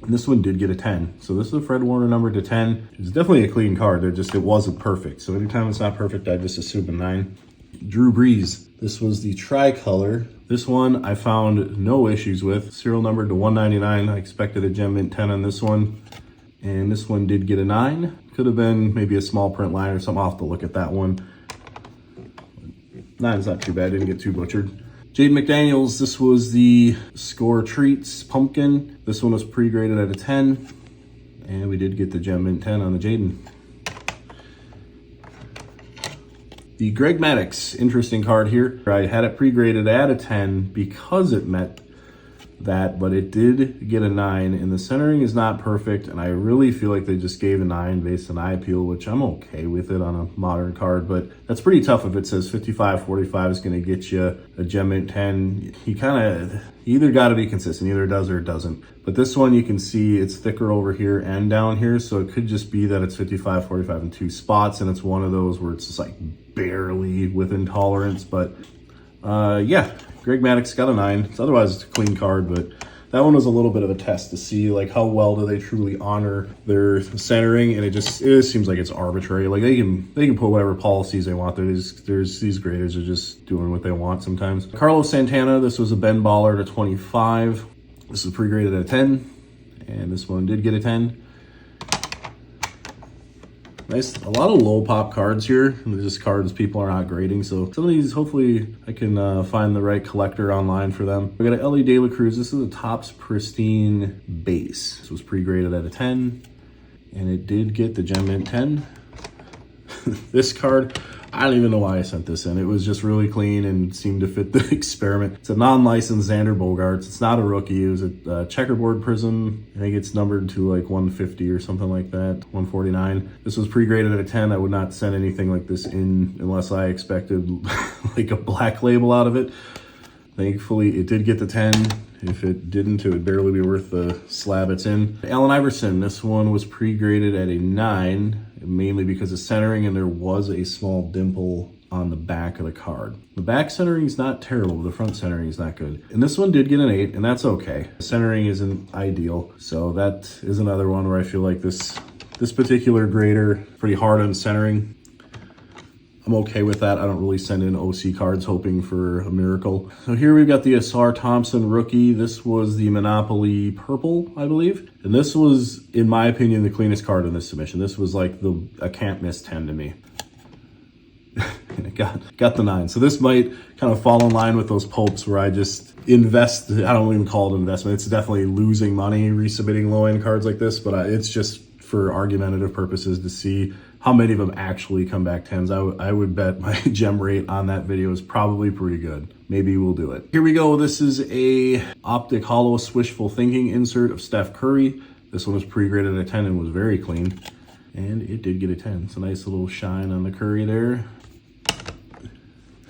And this one did get a 10. So this is a Fred Warner number to 10. It's definitely a clean card. It wasn't perfect. So anytime it's not perfect, I just assume a 9. Drew Brees. This was the tricolor. This one I found no issues with. Serial number to 199. I expected a Gem Mint 10 on this one. And this one did get a 9. Could have been maybe a small print line or something. I'll have to look at that one. 9's not too bad. Didn't get too butchered. Jaden McDaniels. This was the Score Treats Pumpkin. This one was pre-graded at a 10. And we did get the Gem Mint 10 on the Jaden. The Greg Maddux, interesting card here. I had it pre-graded at a 10 because it met that, but it did get a 9, and the centering is not perfect, and I really feel like they just gave a 9 based on eye appeal, which I'm okay with it on a modern card, but that's pretty tough if it says 55-45 is going to get you a Gem Mint 10. He either got to be consistent, either it does or it doesn't. But this one, you can see it's thicker over here and down here, so it could just be that it's 55-45 in 2 spots, and it's one of those where it's just like barely within tolerance. But yeah, Greg Maddux got a 9. Otherwise it's a clean card, but That one was a little bit of a test to see like how well do they truly honor their centering, and it just seems like it's arbitrary. Like they can put whatever policies they want. There's these graders are just doing what they want sometimes. Carlos Santana, this was a Ben Baller to 25. This is pre-graded at a 10, and this one did get a 10. Nice, a lot of low pop cards here. They're just cards people are not grading. So some of these, hopefully I can find the right collector online for them. We got an Ellie De La Cruz. This is a Topps Pristine base. This was pre-graded at a 10, and it did get the Gem Mint 10. This card, I don't even know why I sent this in. It was just really clean and seemed to fit the experiment. It's a non-licensed Xander Bogaerts. It's not a rookie. It was a checkerboard prism. I think it's numbered to like 150 or something like that, 149. This was pre-graded at a 10. I would not send anything like this in unless I expected like a black label out of it. Thankfully, it did get the 10. If it didn't, it would barely be worth the slab it's in. Allen Iverson, this one was pre-graded at a 9, mainly because of centering, and there was a small dimple on the back of the card. The back centering is not terrible, but the front centering is not good. And this one did get an 8, and that's okay. Centering isn't ideal, so that is another one where I feel like this particular grader, pretty hard on centering. I'm okay with that. I don't really send in OC cards hoping for a miracle. So here we've got the Asar Thompson rookie. This was the Monopoly Purple, I believe. And this was, in my opinion, the cleanest card in this submission. This was like a can't miss 10 to me. And it got the 9. So this might kind of fall in line with those Popes where I just invest. I don't even call it investment. It's definitely losing money resubmitting low-end cards like this, but it's just for argumentative purposes to see how many of them actually come back 10s. I would bet my gem rate on that video is probably pretty good. Maybe we'll do it. Here we go. This is a Optic Hollow Wishful Thinking insert of Steph Curry. This one was pre-graded at a 10 and was very clean. And it did get a 10. It's a nice little shine on the Curry there.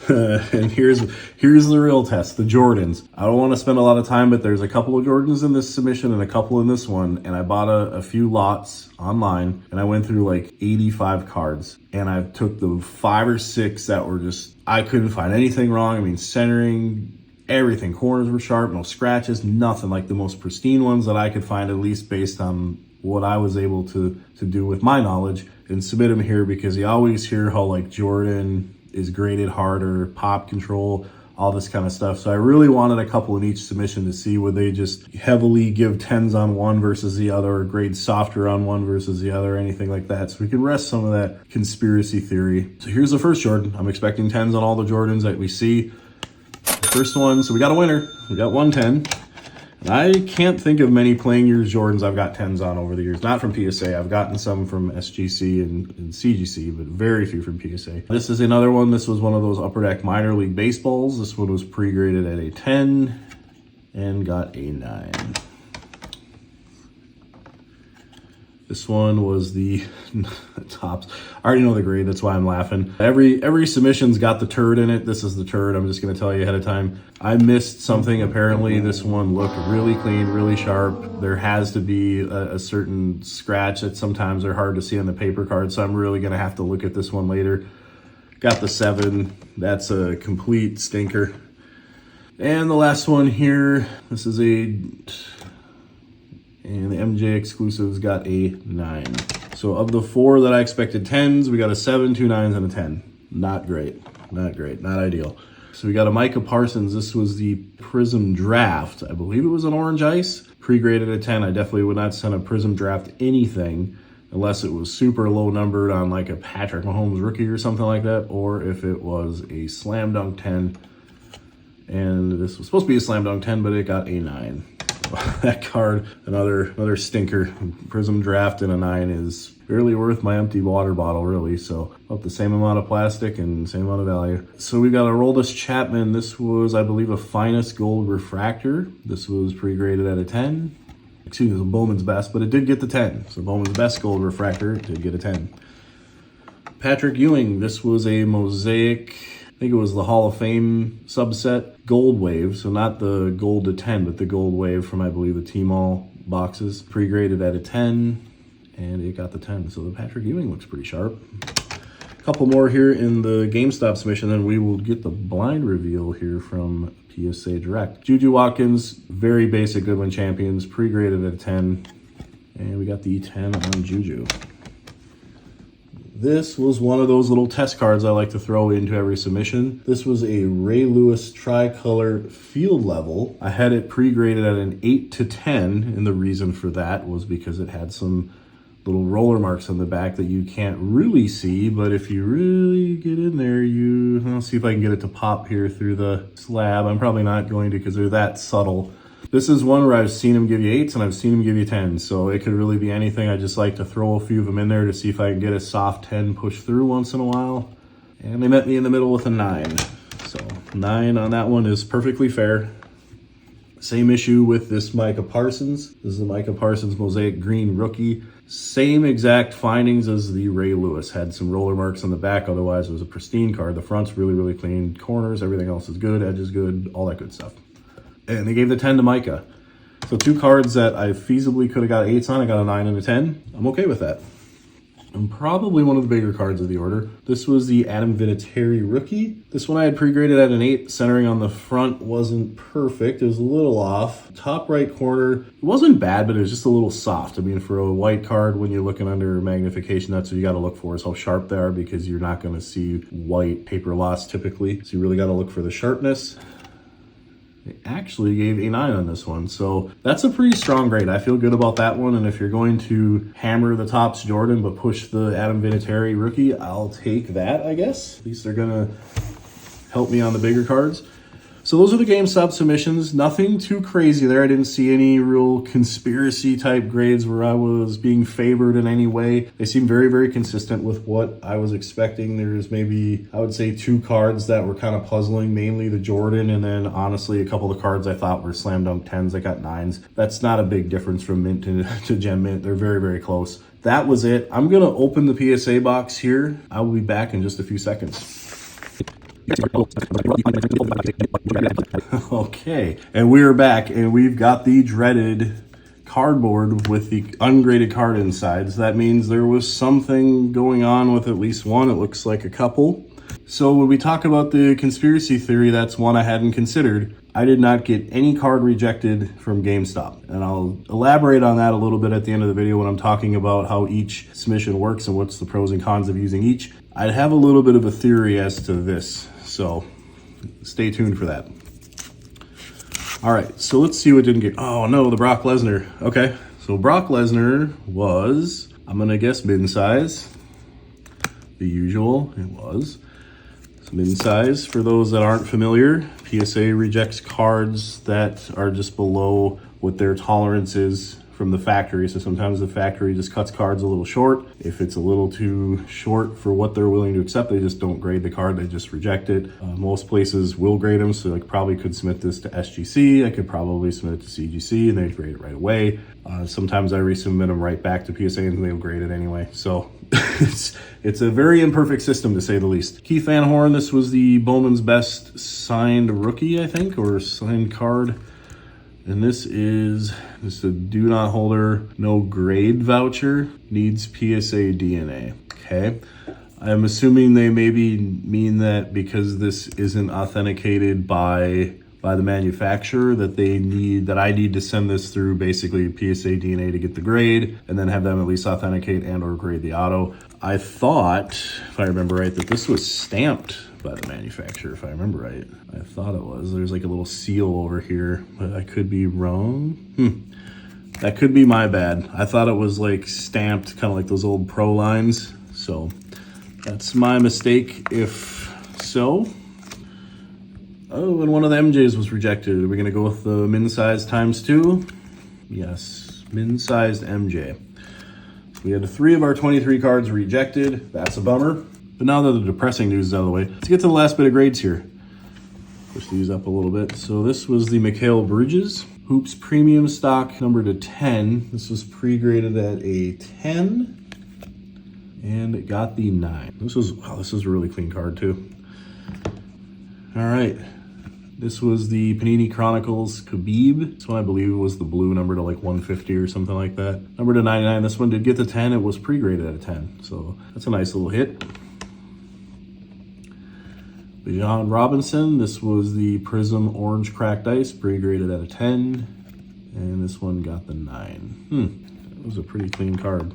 And here's the real test, the Jordans. I don't want to spend a lot of time, but there's a couple of Jordans in this submission and a couple in this one, and I bought a few lots online, and I went through like 85 cards, and I took the 5 or 6 that were just, I couldn't find anything wrong. I mean, centering, everything, corners were sharp, no scratches, nothing, like the most pristine ones that I could find, at least based on what I was able to do with my knowledge, and submit them here because you always hear how like Jordan is graded harder, pop control, all this kind of stuff. So I really wanted a couple in each submission to see would they just heavily give 10s on one versus the other, or grade softer on one versus the other, or anything like that. So we can rest some of that conspiracy theory. So here's the first Jordan. I'm expecting 10s on all the Jordans that we see. The first one, so we got a winner. We got 110. And I can't think of many playing years Jordans I've got 10s on over the years. Not from PSA. I've gotten some from SGC and CGC, but very few from PSA. This is another one. This was one of those Upper Deck minor league baseballs. This one was pre-graded at a 10 and got a 9. This one was the Topps. I already know the grade, that's why I'm laughing. Every submission's got the turd in it. This is the turd. I'm just gonna tell you ahead of time. I missed something. Apparently this one looked really clean, really sharp. There has to be a certain scratch that sometimes are hard to see on the paper card, so I'm really gonna have to look at this one later. Got the 7. That's a complete stinker. And the last one here, this is and the MJ exclusives got a 9. So of the 4 that I expected 10s, we got a 7, 2 9s, and a 10. Not great, not ideal. So we got a Micah Parsons. This was the Prism Draft. I believe it was an orange ice. Pre-graded at 10. I definitely would not send a Prism Draft anything unless it was super low numbered on like a Patrick Mahomes rookie or something like that, or if it was a Slam Dunk 10. And this was supposed to be a Slam Dunk 10, but it got a 9. That card, another stinker. Prism Draft and a 9 is barely worth my empty water bottle, really. So about the same amount of plastic and same amount of value. So we got a Aroldis Chapman. This was, I believe, a Finest Gold Refractor. This was pre-graded at a 10. Excuse me, it was Bowman's Best, but it did get the 10. So Bowman's Best Gold Refractor did get a 10. Patrick Ewing. This was a Mosaic, I think it was the Hall of Fame subset Gold Wave, so not the gold to 10, but the Gold Wave from, I believe, the T-Mall boxes. Pre-graded at a 10, and it got the 10. So the Patrick Ewing looks pretty sharp. A couple more here in the GameStop submission, then we will get the blind reveal here from PSA Direct. Juju Watkins, very basic Goodwin Champions, pre-graded at a 10. And we got the 10 on Juju. This was one of those little test cards I like to throw into every submission. This was a Ray Lewis tricolor field level. I had it pre-graded at an 8 to 10, and the reason for that was because it had some little roller marks on the back that you can't really see, but if you really get in there, I'll see if I can get it to pop here through the slab. I'm probably not going to because they're that subtle. This is one where I've seen him give you 8s and I've seen him give you 10s, so it could really be anything. I just like to throw a few of them in there to see if I can get a soft 10 push through once in a while. And they met me in the middle with a 9. So 9 on that one is perfectly fair. Same issue with this Micah Parsons. This is the Micah Parsons Mosaic Green Rookie. Same exact findings as the Ray Lewis. Had some roller marks on the back, otherwise it was a pristine card. The front's really, really clean. Corners, everything else is good. Edge is good, all that good stuff. And they gave the 10 to Micah. So 2 cards that I feasibly could have got 8s on, I got a 9 and a 10. I'm okay with that. And probably one of the bigger cards of the order. This was the Adam Vinatieri Rookie. This one I had pre-graded at an 8. Centering on the front wasn't perfect. It was a little off. Top right corner, it wasn't bad, but it was just a little soft. I mean, for a white card, when you're looking under magnification, that's what you got to look for, is how sharp they are, because you're not going to see white paper loss typically. So you really got to look for the sharpness. They actually gave a 9 on this one, so that's a pretty strong grade. I feel good about that one, and if you're going to hammer the Topps Jordan but push the Adam Vinatieri Rookie, I'll take that, I guess. At least they're gonna help me on the bigger cards. So those are the GameStop submissions. Nothing too crazy there. I didn't see any real conspiracy type grades where I was being favored in any way. They seem very, very consistent with what I was expecting. There's maybe, I would say, 2 cards that were kind of puzzling, mainly the Jordan, and then honestly a couple of cards I thought were slam dunk 10s. I got 9s. That's not a big difference from mint to gem mint. They're very, very close. That was it. I'm gonna open the PSA box here. I will be back in just a few seconds. Okay, and we are back, and we've got the dreaded cardboard with the ungraded card inside. So that means there was something going on with at least one. It looks like a couple. So when we talk about the conspiracy theory, that's one I hadn't considered. I did not get any card rejected from GameStop, and I'll elaborate on that a little bit at the end of the video when I'm talking about how each submission works and what's the pros and cons of using each. I'd have a little bit of a theory as to this, so stay tuned for that. All right, so let's see what didn't get. Oh no, the Brock Lesnar. Okay, so Brock Lesnar was, I'm gonna guess, min size. The usual, it was. So min size, for those that aren't familiar, PSA rejects cards that are just below what their tolerance is from the factory. So sometimes the factory just cuts cards a little short. If it's a little too short for what they're willing to accept, they just don't grade the card, they just reject it. Most places will grade them, so I probably could submit this to SGC, I could probably submit it to CGC, and they'd grade it right away. Sometimes I resubmit them right back to PSA and they'll grade it anyway. So it's a very imperfect system, to say the least. Keith Van Horn, this was the Bowman's Best signed rookie, I think, or signed card. And this is just a do not holder, no grade voucher, needs PSA DNA. Okay. I'm assuming they maybe mean that because this isn't authenticated by the manufacturer, that I need to send this through basically PSA DNA to get the grade, and then have them at least authenticate and or grade the auto. I thought, if I remember right, that this was stamped by the manufacturer, if I remember right. I thought it was. There's like a little seal over here, but I could be wrong. That could be my bad. I thought it was like stamped, kind of like those old Pro lines. So that's my mistake, if so. Oh, and one of the MJs was rejected. Are we gonna go with the min size _2? Yes, min sized MJ. So we had 3 of our 23 cards rejected. That's a bummer. But now that the depressing news is out of the way, let's get to the last bit of grades here. Push these up a little bit. So this was the Mikal Bridges Hoops Premium Stock, numbered to 10. This was pre-graded at a 10, and it got the 9. This was a really clean card too. All right. This was the Panini Chronicles Khabib. This one, I believe, was the blue, number to like 150 or something like that. Number to 99. This one did get the 10. It was pre-graded at a 10. So that's a nice little hit. Bijan Robinson, this was the Prism Orange Cracked Ice, pre-graded at a 10. And this one got the 9. That was a pretty clean card.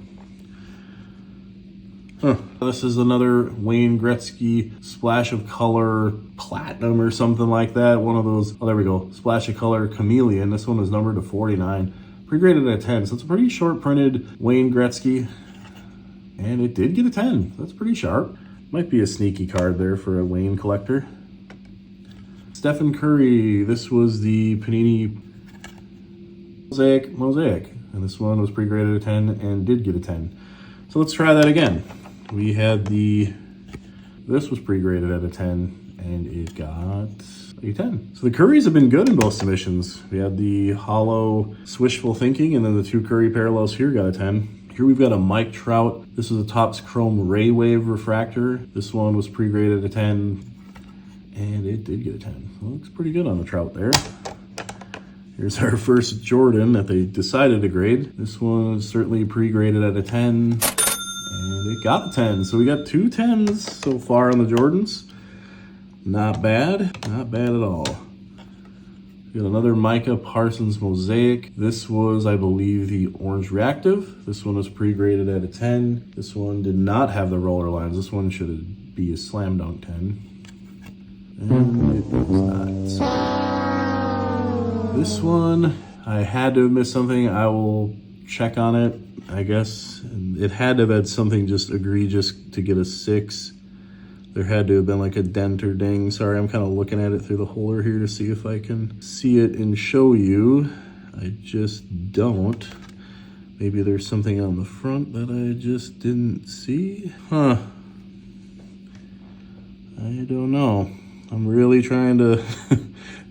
This is another Wayne Gretzky Splash of Color Platinum or something like that. One of those, oh, there we go. Splash of Color Chameleon. This one was numbered to 49. Pre-graded at a 10. So it's a pretty short printed Wayne Gretzky. And it did get a 10. That's pretty sharp. Might be a sneaky card there for a Wayne collector. Stephen Curry. This was the Panini Mosaic. And this one was pre-graded at a 10 and did get a 10. So let's try that again. We had this was pre-graded at a 10 and it got a 10. So the Currys have been good in both submissions. We had the hollow Swishful Thinking and then the 2 Curry parallels here got a 10. Here we've got a Mike Trout. This is a Topps Chrome Ray Wave refractor. This one was pre-graded at a 10 and it did get a 10. So it looks pretty good on the Trout there. Here's our first Jordan that they decided to grade. This one was certainly pre-graded at a 10. And it got a 10. So we got 2 10s so far on the Jordans. Not bad. Not bad at all. We got another Micah Parsons Mosaic. This was, I believe, the Orange Reactive. This one was pre-graded at a 10. This one did not have the roller lines. This one should be a slam dunk 10. And it was not. This one, I had to have missed something. I will check on it, I guess. It had to have had something just egregious to get a 6. There had to have been like a dent or ding. Sorry, I'm kind of looking at it through the holder here to see if I can see it and show you. I just don't. Maybe there's something on the front that I just didn't see. I don't know. I'm really trying to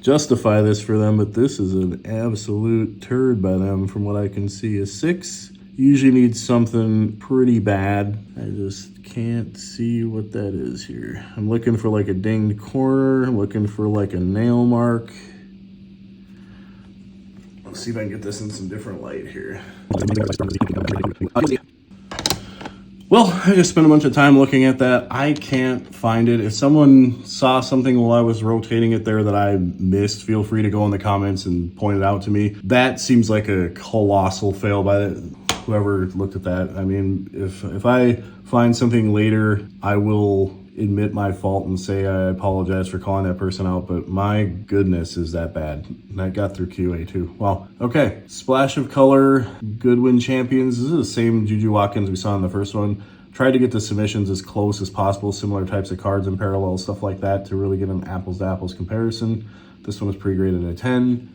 justify this for them, but this is an absolute turd by them from what I can see. A 6 usually needs something pretty bad. I just can't see what that is here. I'm looking for like a dinged corner. I'm looking for like a nail mark. Let's see if I can get this in some different light here. Well, I just spent a bunch of time looking at that. I can't find it. If someone saw something while I was rotating it there that I missed, feel free to go in the comments and point it out to me. That seems like a colossal fail by whoever looked at that. I mean, if I find something later, I will admit my fault and say I apologize for calling that person out, but my goodness, is that bad. And that got through QA too. Wow. Okay, Splash of Color, Goodwin Champions. This is the same Juju Watkins we saw in the first one. Tried to get the submissions as close as possible, similar types of cards and parallels, stuff like that, to really get an apples to apples comparison. This one was pre-graded at a 10,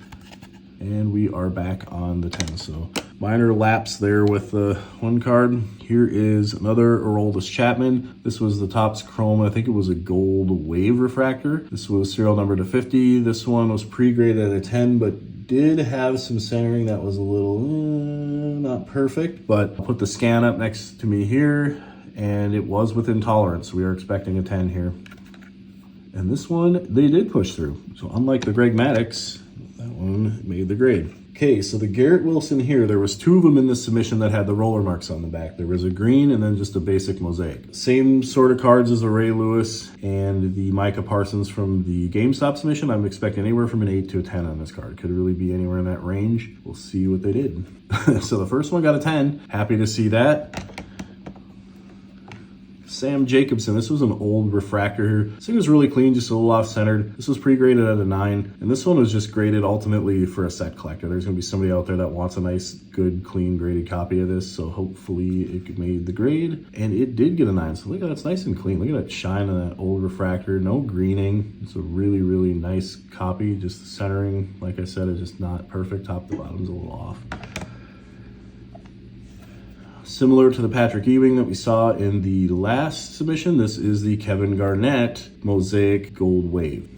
and we are back on the 10. So minor lapse there with the one card. Here is another Aroldis Chapman. This was the Topps Chrome. I think it was a gold wave refractor. This was serial number to 50. This one was pre-graded at a 10, but did have some centering that was a little not perfect. But I'll put the scan up next to me here, and it was within tolerance. We are expecting a 10 here. And this one, they did push through. So unlike the Greg Maddux, that one made the grade. Okay, so the Garrett Wilson here, there was 2 of them in this submission that had the roller marks on the back. There was a green and then just a basic mosaic. Same sort of cards as the Ray Lewis and the Micah Parsons from the GameStop submission. I'm expecting anywhere from an 8 to a 10 on this card. Could really be anywhere in that range. We'll see what they did. So the first one got a 10. Happy to see that. Sam Jacobson, this was an old refractor here. This thing was really clean, just a little off-centered. This was pre-graded at a 9, and this one was just graded ultimately for a set collector. There's gonna be somebody out there that wants a nice, good, clean, graded copy of this, so hopefully it made the grade, and it did get a 9. So look at that, it's nice and clean. Look at that shine on that old refractor, no greening. It's a really, really nice copy. Just the centering, like I said, is just not perfect. Top to bottom's a little off. Similar to the Patrick Ewing that we saw in the last submission, this is the Kevin Garnett Mosaic Gold Wave.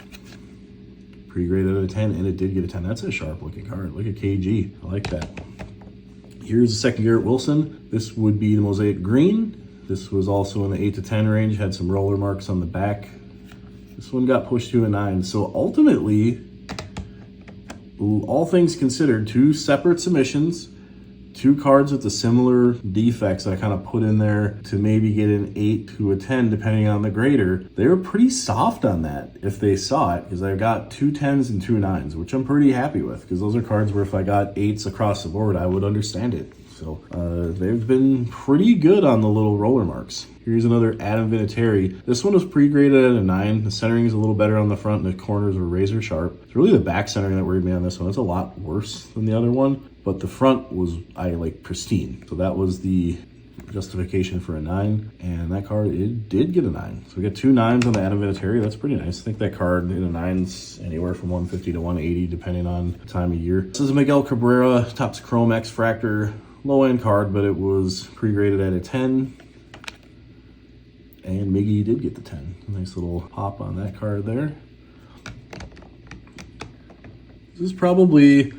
Pre-graded at a 10, and it did get a 10. That's a sharp looking card. Look at KG, I like that. Here's the second Garrett Wilson. This would be the Mosaic Green. This was also in the 8 to 10 range, had some roller marks on the back. This one got pushed to a 9. So ultimately, all things considered, 2 separate submissions, 2 cards with the similar defects that I kind of put in there to maybe get an 8 to a 10 depending on the grader. They were pretty soft on that if they saw it, because I got 2 10s and 2 9s, which I'm pretty happy with, because those are cards where if I got 8s across the board, I would understand it. So they've been pretty good on the little roller marks. Here's another Adam Vinatieri. This one was pre-graded at a 9. The centering is a little better on the front, and the corners are razor sharp. It's really the back centering that worried me on this one. It's a lot worse than the other one, but the front was, pristine. So that was the justification for a 9, and that card, it did get a 9. So we got 2 9s on the Adam Vinatieri. That's pretty nice. I think that card in a 9's anywhere from 150 to 180 depending on the time of year. This is a Miguel Cabrera Topps Chrome X Fractor. Low-end card, but it was pre-graded at a 10. And Miggy did get the 10. Nice little pop on that card there. This is probably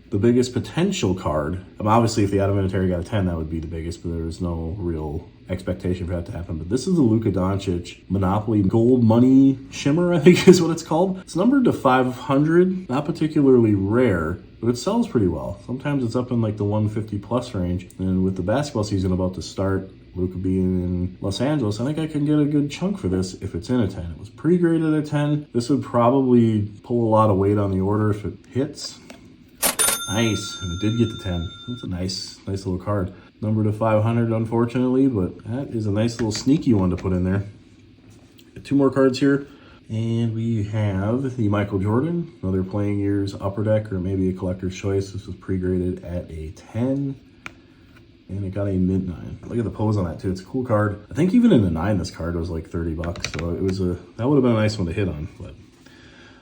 the biggest potential card. Obviously, if the Adam Vinatieri got a 10, that would be the biggest, but there was no real expectation for that to happen. But this is the Luka Doncic Monopoly Gold Money Shimmer, I think is what it's called. It's numbered to 500, not particularly rare, but it sells pretty well. Sometimes it's up in like the 150 plus range. And with the basketball season about to start, Luka being in Los Angeles, I think I can get a good chunk for this if it's in a 10. It was pre-graded at 10. This would probably pull a lot of weight on the order if it hits. Nice, and it did get the 10. That's a nice little card. Number to 500, unfortunately, but that is a nice little sneaky one to put in there. Got 2 more cards here. And we have the Michael Jordan, another playing years upper deck, or maybe a collector's choice. This was pre-graded at a 10. And it got a mint 9. Look at the pose on that too. It's a cool card. I think even in a 9, this card was like 30 bucks. So it was that would have been a nice one to hit on, but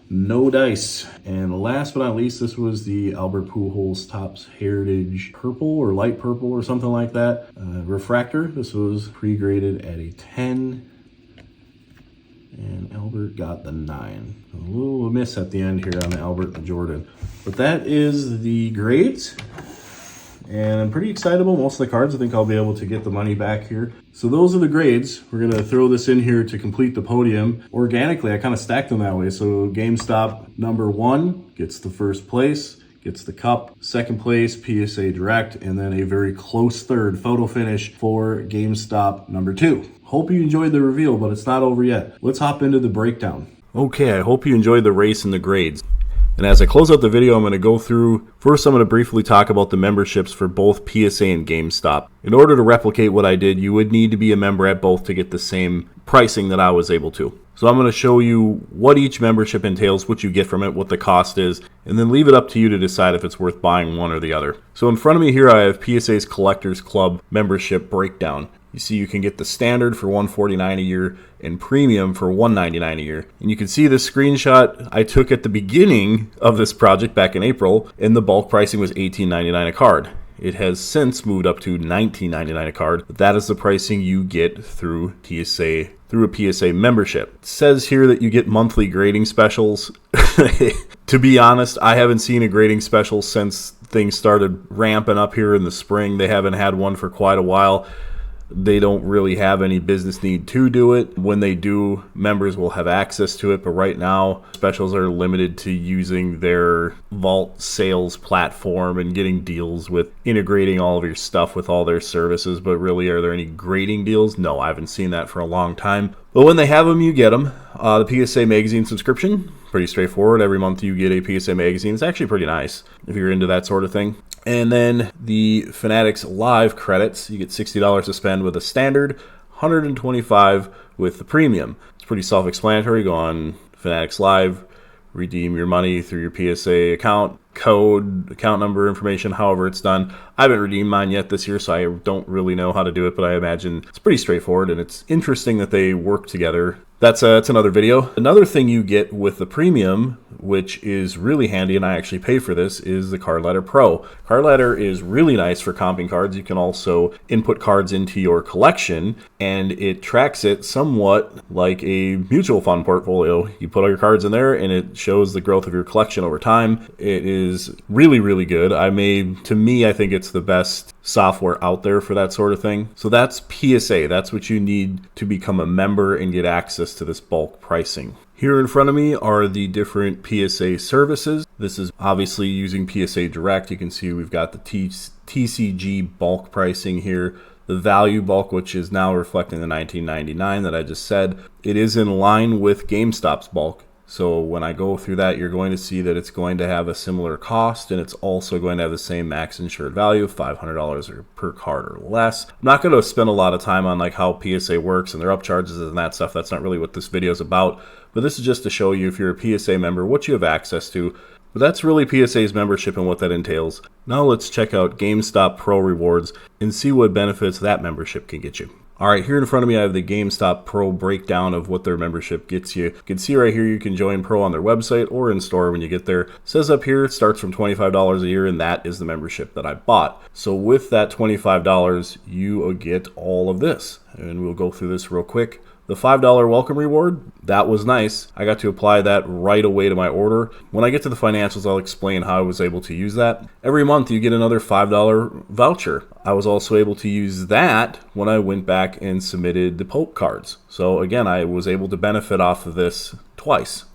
no dice. And last but not least, this was the Albert Pujols Topps Heritage Purple or Light Purple or something like that. Refractor. This was pre-graded at a 10. And Albert got the 9. A little miss at the end here on the Albert and Jordan. But that is the grades. And I'm pretty excitable. Most of the cards, I think I'll be able to get the money back here. So those are the grades. We're going to throw this in here to complete the podium. Organically, I kind of stacked them that way. So GameStop number 1 gets the first place, gets the cup. Second place, PSA Direct, and then a very close third photo finish for GameStop number 2. Hope you enjoyed the reveal, but it's not over yet. Let's hop into the breakdown. Okay, I hope you enjoyed the race and the grades. And as I close out the video, I'm going to go through, first I'm going to briefly talk about the memberships for both PSA and GameStop. In order to replicate what I did, you would need to be a member at both to get the same pricing that I was able to. So I'm going to show you what each membership entails, what you get from it, what the cost is, and then leave it up to you to decide if it's worth buying one or the other. So in front of me here, I have PSA's Collectors Club membership breakdown. You see you can get the standard for $149 a year and premium for $199 a year. And you can see this screenshot I took at the beginning of this project back in April, and the bulk pricing was $18.99 a card. It has since moved up to $19.99 a card, but that is the pricing you get through TSA, through a PSA membership. It says here that you get monthly grading specials. To be honest, I haven't seen a grading special since things started ramping up here in the spring. They haven't had one for quite a while. They don't really have any business need to do it. When they do, members will have access to it, but right now specials are limited to using their vault sales platform and getting deals with integrating all of your stuff with all their services. But really, are there any grading deals? No, I haven't seen that for a long time. But when they have them, you get them. The PSA magazine subscription, pretty straightforward. Every month you get a PSA magazine. It's actually pretty nice if you're into that sort of thing. And then the Fanatics Live credits, you get $60 to spend with a standard, $125 with the premium. It's pretty self-explanatory. Go on Fanatics Live, redeem your money through your PSA account, code, account number information, however it's done. I haven't redeemed mine yet this year, so I don't really know how to do it, but I imagine it's pretty straightforward, and it's interesting that they work together. That's another video. Another thing you get with the premium, which is really handy, and I actually pay for this, is the Card Ladder Pro. Card Ladder is really nice for comping cards. You can also input cards into your collection, and it tracks it somewhat like a mutual fund portfolio. You put all your cards in there, and it shows the growth of your collection over time. It is really, really good. To me, I think it's the best software out there for that sort of thing. So that's PSA. That's what you need to become a member and get access to this bulk pricing. Here in front of me are the different PSA services. This is obviously using PSA Direct. You can see we've got the TCG bulk pricing here. The value bulk, which is now reflecting the $19.99 that I just said. It is in line with GameStop's bulk. So when I go through that, you're going to see that it's going to have a similar cost, and it's also going to have the same max insured value of $500 per card or less. I'm not going to spend a lot of time on like how PSA works and their upcharges and that stuff. That's not really what this video is about. But this is just to show you, if you're a PSA member, what you have access to. But that's really PSA's membership and what that entails. Now let's check out GameStop Pro Rewards and see what benefits that membership can get you. All right, here in front of me, I have the GameStop Pro breakdown of what their membership gets you. You can see right here, you can join Pro on their website or in store when you get there. It says up here, it starts from $25 a year, and that is the membership that I bought. So with that $25, you get all of this. And we'll go through this real quick. The $5 welcome reward, that was nice. I got to apply that right away to my order. When I get to the financials, I'll explain how I was able to use that. Every month you get another $5 voucher. I was also able to use that when I went back and submitted the Pope cards. So again, I was able to benefit off of this twice.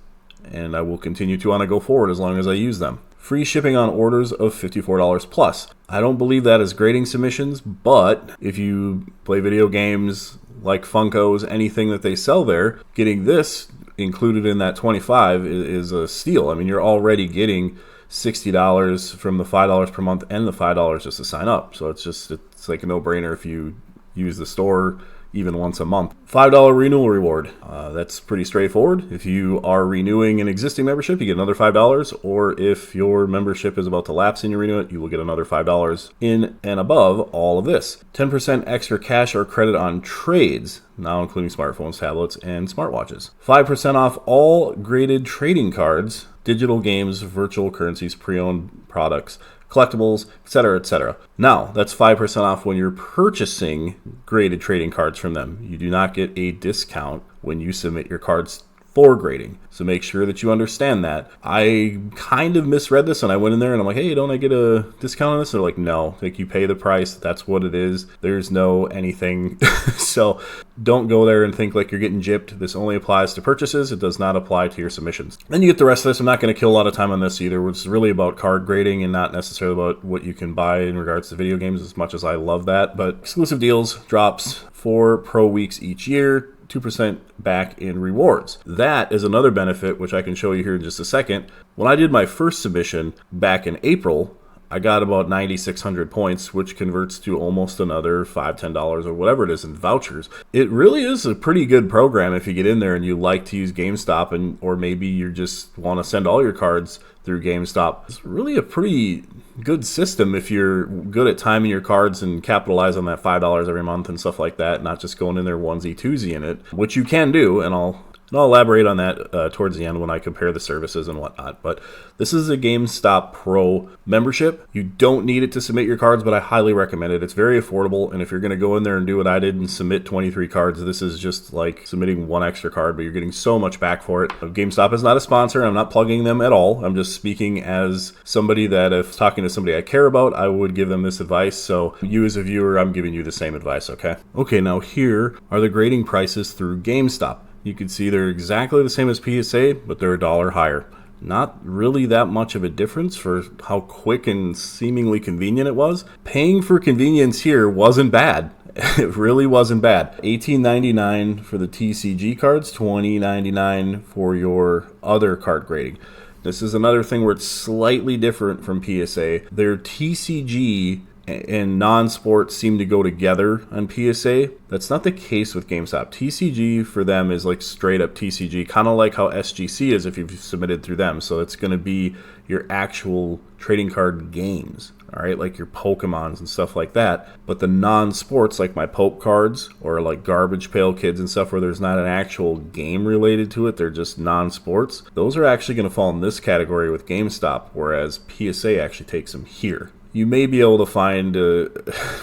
And I will continue to on a go forward as long as I use them. Free shipping on orders of $54 plus. I don't believe that is grading submissions, but if you play video games like Funkos, anything that they sell there, getting this included in that $25 is a steal. I mean, you're already getting $60 from the $5 per month and the $5 just to sign up. So it's like a no-brainer if you use the store even once a month. $5 renewal reward. That's pretty straightforward. If you are renewing an existing membership, you get another $5, or if your membership is about to lapse and you renew it, you will get another $5 in and above all of this. 10% extra cash or credit on trades, now including smartphones, tablets, and smartwatches. 5% off all graded trading cards, digital games, virtual currencies, pre-owned products, collectibles, etc., etc. Now, that's 5% off when you're purchasing graded trading cards from them. You do not get a discount when you submit your cards for grading. So make sure that you understand that. I kind of misread this and I went in there and I'm like, hey, don't I get a discount on this? They're like, no, like you pay the price. That's what it is. There's no anything. So don't go there and think like you're getting gypped. This only applies to purchases. It does not apply to your submissions. Then you get the rest of this. I'm not going to kill a lot of time on this either. It's really about card grading and not necessarily about what you can buy in regards to video games, as much as I love that. But exclusive deals, drops, 4 pro weeks each year, 2% back in rewards. That is another benefit, which I can show you here in just a second. When I did my first submission back in April, I got about 9,600 points, which converts to almost another $5, $10 or whatever it is in vouchers. It really is a pretty good program if you get in there and you like to use GameStop, or maybe you just want to send all your cards through GameStop. It's really a pretty good system if you're good at timing your cards and capitalize on that $5 every month and stuff like that, not just going in there onesie twosie in it, which you can do, and I'll elaborate on that towards the end when I compare the services and whatnot. But this is a GameStop Pro membership. You don't need it to submit your cards, but I highly recommend it. It's very affordable, and if you're going to go in there and do what I did and submit 23 cards, this is just like submitting one extra card, but you're getting so much back for it. GameStop is not a sponsor. I'm not plugging them at all. I'm just speaking as somebody that, if talking to somebody I care about, I would give them this advice. So you as a viewer, I'm giving you the same advice, okay? Okay, now here are the grading prices through GameStop. You can see they're exactly the same as PSA, but they're $1 higher. Not really that much of a difference for how quick and seemingly convenient it was. Paying for convenience here wasn't bad. It really wasn't bad. $18.99 for the TCG cards, $20.99 for your other card grading. This is another thing where it's slightly different from PSA. Their TCG and non-sports seem to go together on PSA. That's not the case with GameStop. TCG for them is like straight up TCG, kind of like how SGC is if you've submitted through them. So it's going to be your actual trading card games, all right, like your Pokemons and stuff like that. But the non-sports, like my Pope cards or like Garbage Pail Kids and stuff where there's not an actual game related to it, they're just non-sports. Those are actually going to fall in this category with GameStop, whereas PSA actually takes them here. You may be able to find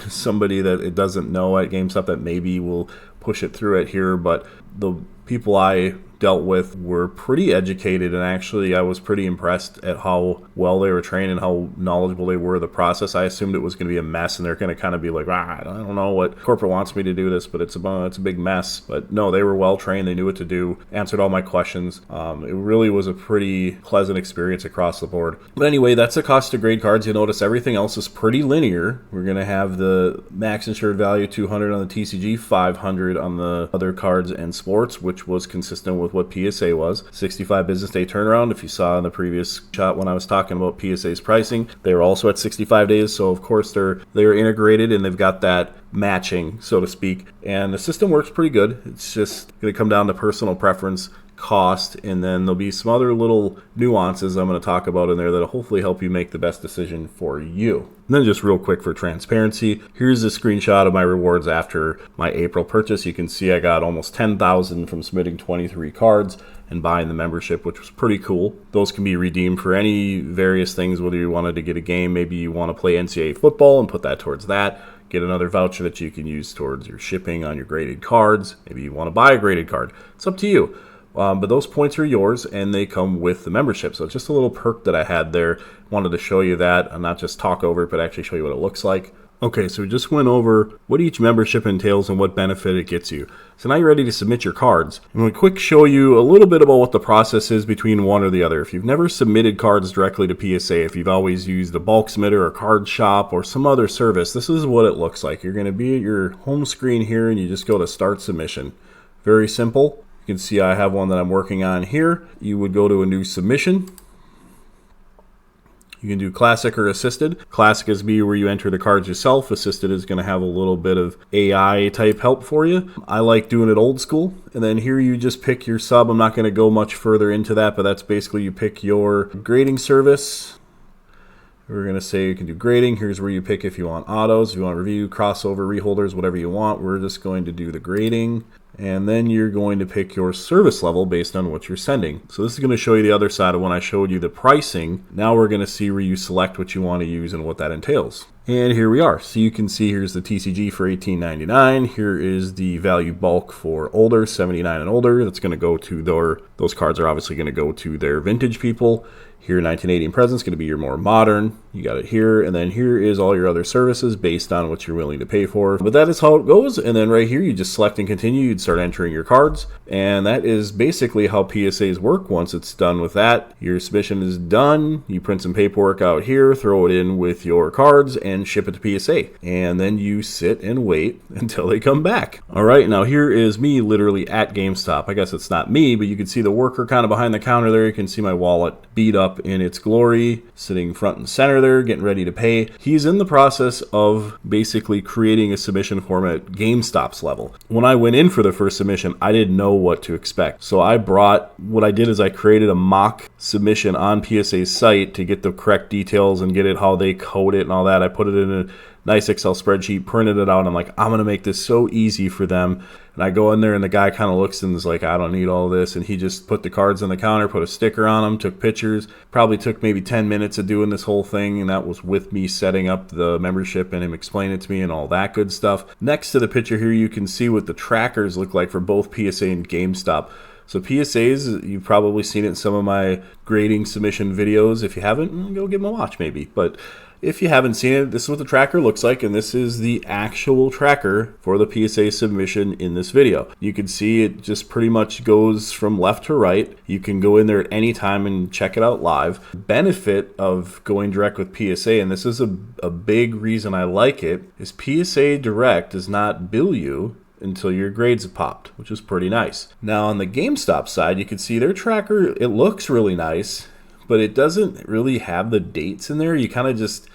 somebody that it doesn't know at GameStop that maybe will push it through it here, but the people I dealt with were pretty educated, and actually I was pretty impressed at how well they were trained and how knowledgeable they were of the process. I assumed it was going to be a mess and they're going to kind of be like, I don't know what corporate wants me to do this, but it's a big mess. But no, they were well trained, they knew what to do, answered all my questions. It really was a pretty pleasant experience across the board. But anyway, that's the cost to grade cards. You'll notice everything else is pretty linear. We're going to have the max insured value 200 on the TCG, 500 on the other cards and sports, which was consistent with what PSA was. 65 business day turnaround. If you saw in the previous shot when I was talking about PSA's pricing, they were also at 65 days. So of course they're integrated and they've got that matching, so to speak. And the system works pretty good. It's just going to come down to personal preference, cost, and then there'll be some other little nuances I'm going to talk about in there that'll hopefully help you make the best decision for you. And then just real quick for transparency, here's a screenshot of my rewards after my April purchase. You can see I got almost 10,000 from submitting 23 cards and buying the membership, which was pretty cool. Those can be redeemed for any various things, whether you wanted to get a game, maybe you want to play NCAA football and put that towards that. Get another voucher that you can use towards your shipping on your graded cards. Maybe you want to buy a graded card. It's up to you. But those points are yours, and they come with the membership. So it's just a little perk that I had there. Wanted to show you that, and not just talk over it, but actually show you what it looks like. Okay, so we just went over what each membership entails and what benefit it gets you. So now you're ready to submit your cards. I'm going to quick show you a little bit about what the process is between one or the other. If you've never submitted cards directly to PSA, if you've always used a bulk submitter or card shop or some other service, this is what it looks like. You're going to be at your home screen here, and you just go to Start Submission. Very simple. You can see I have one that I'm working on here. You would go to a new submission. You can do classic or assisted. Classic is where you enter the cards yourself. Assisted is going to have a little bit of AI type help for you. I like doing it old school. And then here you just pick your sub. I'm not going to go much further into that, but that's basically you pick your grading service. We're going to say you can do grading. Here's where you pick if you want autos, if you want review, crossover, reholders, whatever you want. We're just going to do the grading. And then you're going to pick your service level based on what you're sending. So this is going to show you the other side of when I showed you the pricing. Now we're going to see where you select what you want to use and what that entails. And here we are. So you can see here's the TCG for $18.99. Here is the value bulk for older, 79 and older. That's going to go to those cards are obviously going to go to their vintage people. Here, 1980 and present is going to be your more modern. You got it here. And then here is all your other services based on what you're willing to pay for. But that is how it goes. And then right here, you just select and continue. You'd start entering your cards. And that is basically how PSAs work. Once it's done with that, your submission is done. You print some paperwork out here, throw it in with your cards, and ship it to PSA. And then you sit and wait until they come back. All right, now here is me literally at GameStop. I guess it's not me, but you can see the worker kind of behind the counter there. You can see my wallet beat up in its glory, sitting front and center there, getting ready to pay. He's in the process of basically creating a submission form at GameStop's level. When I went in for the first submission, I didn't know what to expect. So what I did is I created a mock submission on PSA's site to get the correct details and get it how they code it and all that. I put it in a nice Excel spreadsheet, printed it out. And I'm like, I'm going to make this so easy for them. And I go in there and the guy kind of looks and is like, I don't need all this. And he just put the cards on the counter, put a sticker on them, took pictures. Probably took maybe 10 minutes of doing this whole thing. And that was with me setting up the membership and him explaining it to me and all that good stuff. Next to the picture here, you can see what the trackers look like for both PSA and GameStop. So PSAs, you've probably seen it in some of my grading submission videos. If you haven't, go give them a watch maybe. But if you haven't seen it, this is what the tracker looks like, and this is the actual tracker for the PSA submission in this video. You can see it just pretty much goes from left to right. You can go in there at any time and check it out live. Benefit of going direct with PSA, and this is a big reason I like it, is PSA Direct does not bill you until your grades have popped, which is pretty nice. Now on the GameStop side, you can see their tracker, it looks really nice, but it doesn't really have the dates in there. You kind of just,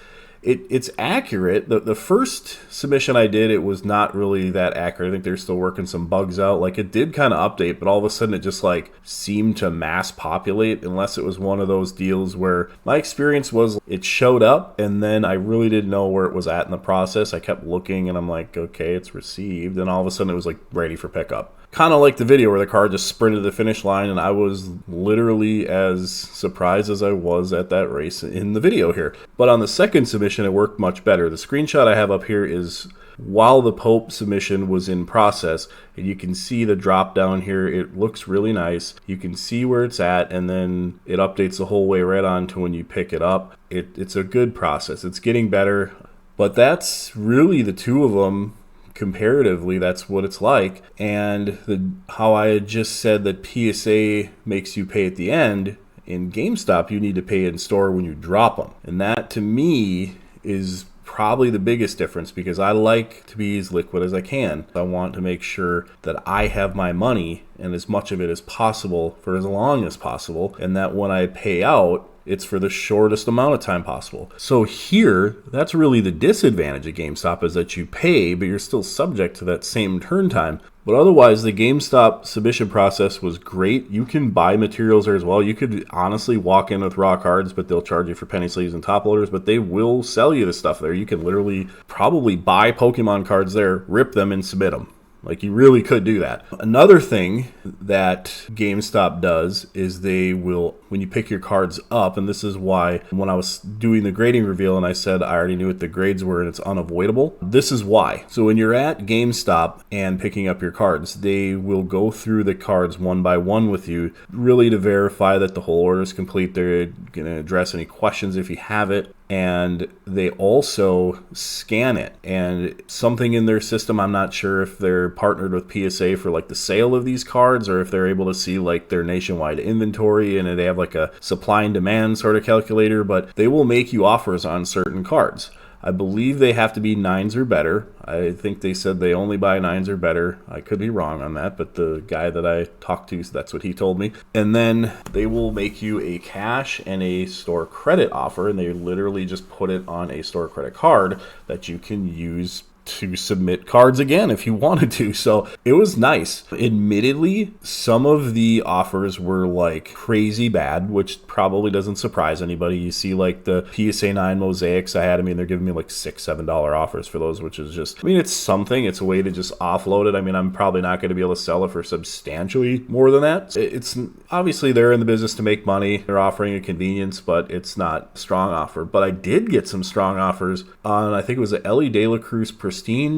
it's accurate. The first submission I did, it was not really that accurate. I think they're still working some bugs out. Like it did kind of update, but all of a sudden it just like seemed to mass populate, unless it was one of those deals where my experience was it showed up and then I really didn't know where it was at in the process. I kept looking and I'm like, okay, it's received. And all of a sudden it was like ready for pickup. Kind of like the video where the card just sprinted to the finish line, and I was literally as surprised as I was at that race in the video here. But on the second submission, it worked much better. The screenshot I have up here is while the Pope submission was in process, and you can see the drop down here. It looks really nice. You can see where it's at, and then it updates the whole way right on to when you pick it up. It's a good process. It's getting better, but that's really the two of them. Comparatively, that's what it's like. And how I had just said that PSA makes you pay at the end, in GameStop you need to pay in store when you drop them. And that to me is probably the biggest difference, because I like to be as liquid as I can. I want to make sure that I have my money and as much of it as possible for as long as possible, and that when I pay out, it's for the shortest amount of time possible. So here, that's really the disadvantage of GameStop, is that you pay, but you're still subject to that same turn time. But otherwise, the GameStop submission process was great. You can buy materials there as well. You could honestly walk in with raw cards, but they'll charge you for penny sleeves and top loaders, but they will sell you the stuff there. You can literally probably buy Pokemon cards there, rip them, and submit them. Like, you really could do that. Another thing that GameStop does is they will, when you pick your cards up, and this is why when I was doing the grading reveal and I said I already knew what the grades were and it's unavoidable, this is why. So when you're at GameStop and picking up your cards, they will go through the cards one by one with you, really to verify that the whole order is complete. They're going to address any questions if you have it. And they also scan it, and something in their system, I'm not sure if they're partnered with PSA for like the sale of these cards, or if they're able to see like their nationwide inventory, and they have like a supply and demand sort of calculator, but they will make you offers on certain cards. I believe they have to be 9s or better. I think they said they only buy 9s or better. I could be wrong on that, but the guy that I talked to, that's what he told me. And then they will make you a cash and a store credit offer, and they literally just put it on a store credit card that you can use to submit cards again if you wanted to. So it was nice. Admittedly, some of the offers were like crazy bad, which probably doesn't surprise anybody. You see like the PSA 9 mosaics I had. I mean, they're giving me like $6-7 offers for those, which is just, I mean, it's something. It's a way to just offload it. I mean, I'm probably not going to be able to sell it for substantially more than that. It's obviously they're in the business to make money. They're offering a convenience, but it's not a strong offer. But I did get some strong offers on, I think it was the Ellie De La Cruz Pristine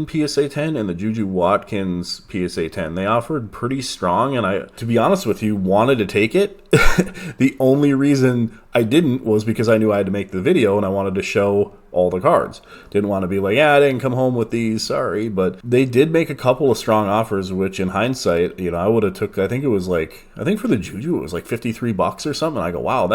PSA 10 and the Juju Watkins PSA 10. They offered pretty strong, and I, to be honest with you, wanted to take it. The only reason I didn't was because I knew I had to make the video and I wanted to show all the cards. Didn't want to be like, yeah, I didn't come home with these, sorry. But they did make a couple of strong offers, which in hindsight, you know, I would have took, I think it was like, I think for the Juju, it was like $53 or something. I go, wow,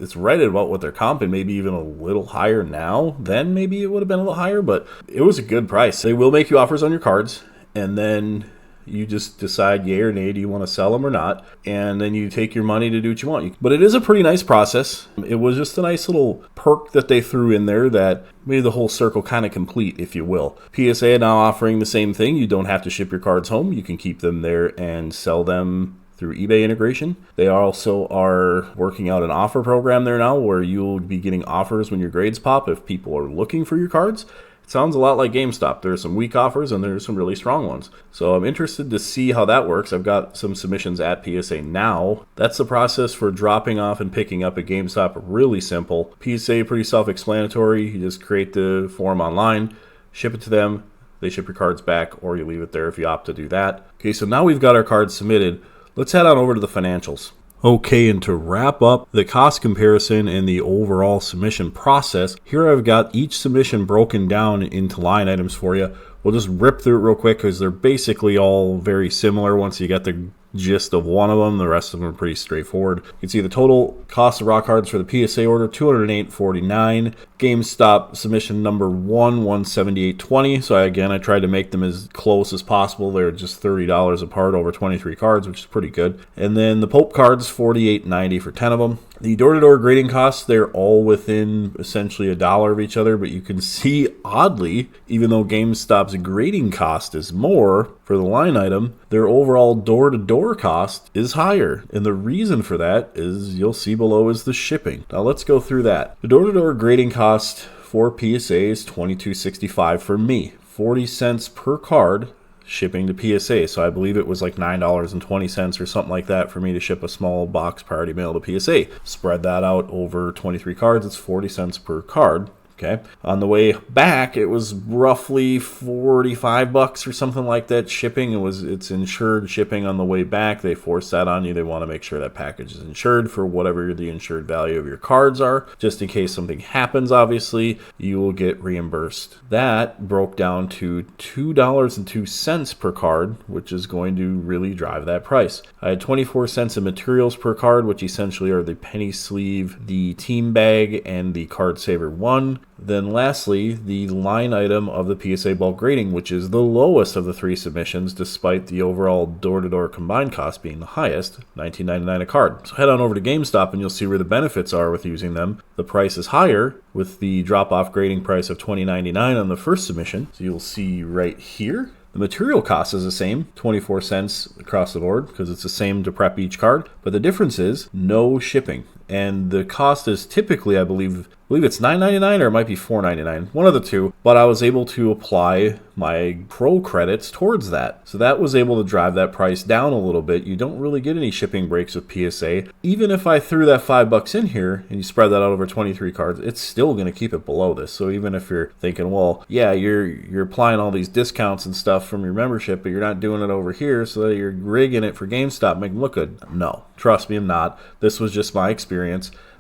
it's right at about what they're comping, maybe even a little higher now. Then maybe it would have been a little higher, but it was a good price. They will make you offers on your cards, and then you just decide yay or nay, do you want to sell them or not? And then you take your money to do what you want. But it is a pretty nice process. It was just a nice little perk that they threw in there that made the whole circle kind of complete, if you will. PSA now offering the same thing. You don't have to ship your cards home. You can keep them there and sell them through eBay integration. They also are working out an offer program there now where you'll be getting offers when your grades pop if people are looking for your cards. It sounds a lot like GameStop. There's some weak offers and there's some really strong ones. So I'm interested to see how that works. I've got some submissions at PSA now. That's the process for dropping off and picking up at GameStop. Really simple. PSA pretty self-explanatory. You just create the form online, ship it to them. They ship your cards back, or you leave it there if you opt to do that. Okay, so now we've got our cards submitted. Let's head on over to the financials. Okay, and to wrap up the cost comparison and the overall submission process, here I've got each submission broken down into line items for you. We'll just rip through it real quick because they're basically all very similar once you get the gist of one of them. The rest of them are pretty straightforward. You can see the total cost of raw cards for the PSA order, $208.49. GameStop submission number 1, $178.20. So I tried to make them as close as possible. They're just $30 apart over 23 cards, which is pretty good. And then the Pope cards, $48.90 for 10 of them. The door-to-door grading costs, they're all within essentially $1 of each other, but you can see, oddly, even though GameStop's grading cost is more for the line item, their overall door-to-door cost is higher. And the reason for that is, you'll see below, is the shipping. Now let's go through that. The door-to-door grading cost for PSA is $22.65 for me. 40 cents per card shipping to PSA. So I believe it was like $9.20 or something like that for me to ship a small box priority mail to PSA. Spread that out over 23 cards, it's 40 cents per card. Okay. On the way back, it was roughly $45 or something like that shipping. It's insured shipping on the way back. They force that on you. They want to make sure that package is insured for whatever the insured value of your cards are. Just in case something happens, obviously, you will get reimbursed. That broke down to $2.02 per card, which is going to really drive that price. I had 24 cents in materials per card, which essentially are the penny sleeve, the team bag, and the card saver 1. Then lastly, the line item of the PSA bulk grading, which is the lowest of the 3 submissions, despite the overall door-to-door combined cost being the highest, $19.99 a card. So head on over to GameStop and you'll see where the benefits are with using them. The price is higher with the drop-off grading price of $20.99 on the first submission. So you'll see right here. The material cost is the same, 24 cents across the board, because it's the same to prep each card. But the difference is no shipping. And the cost is typically, I believe it's $9.99 or it might be $4.99, one of the two. But I was able to apply my pro credits towards that. So that was able to drive that price down a little bit. You don't really get any shipping breaks with PSA. Even if I threw that $5 in here and you spread that out over 23 cards, it's still going to keep it below this. So even if you're thinking, well, yeah, you're applying all these discounts and stuff from your membership, but you're not doing it over here, so that you're rigging it for GameStop, make them look good. No, trust me, I'm not. This was just my experience.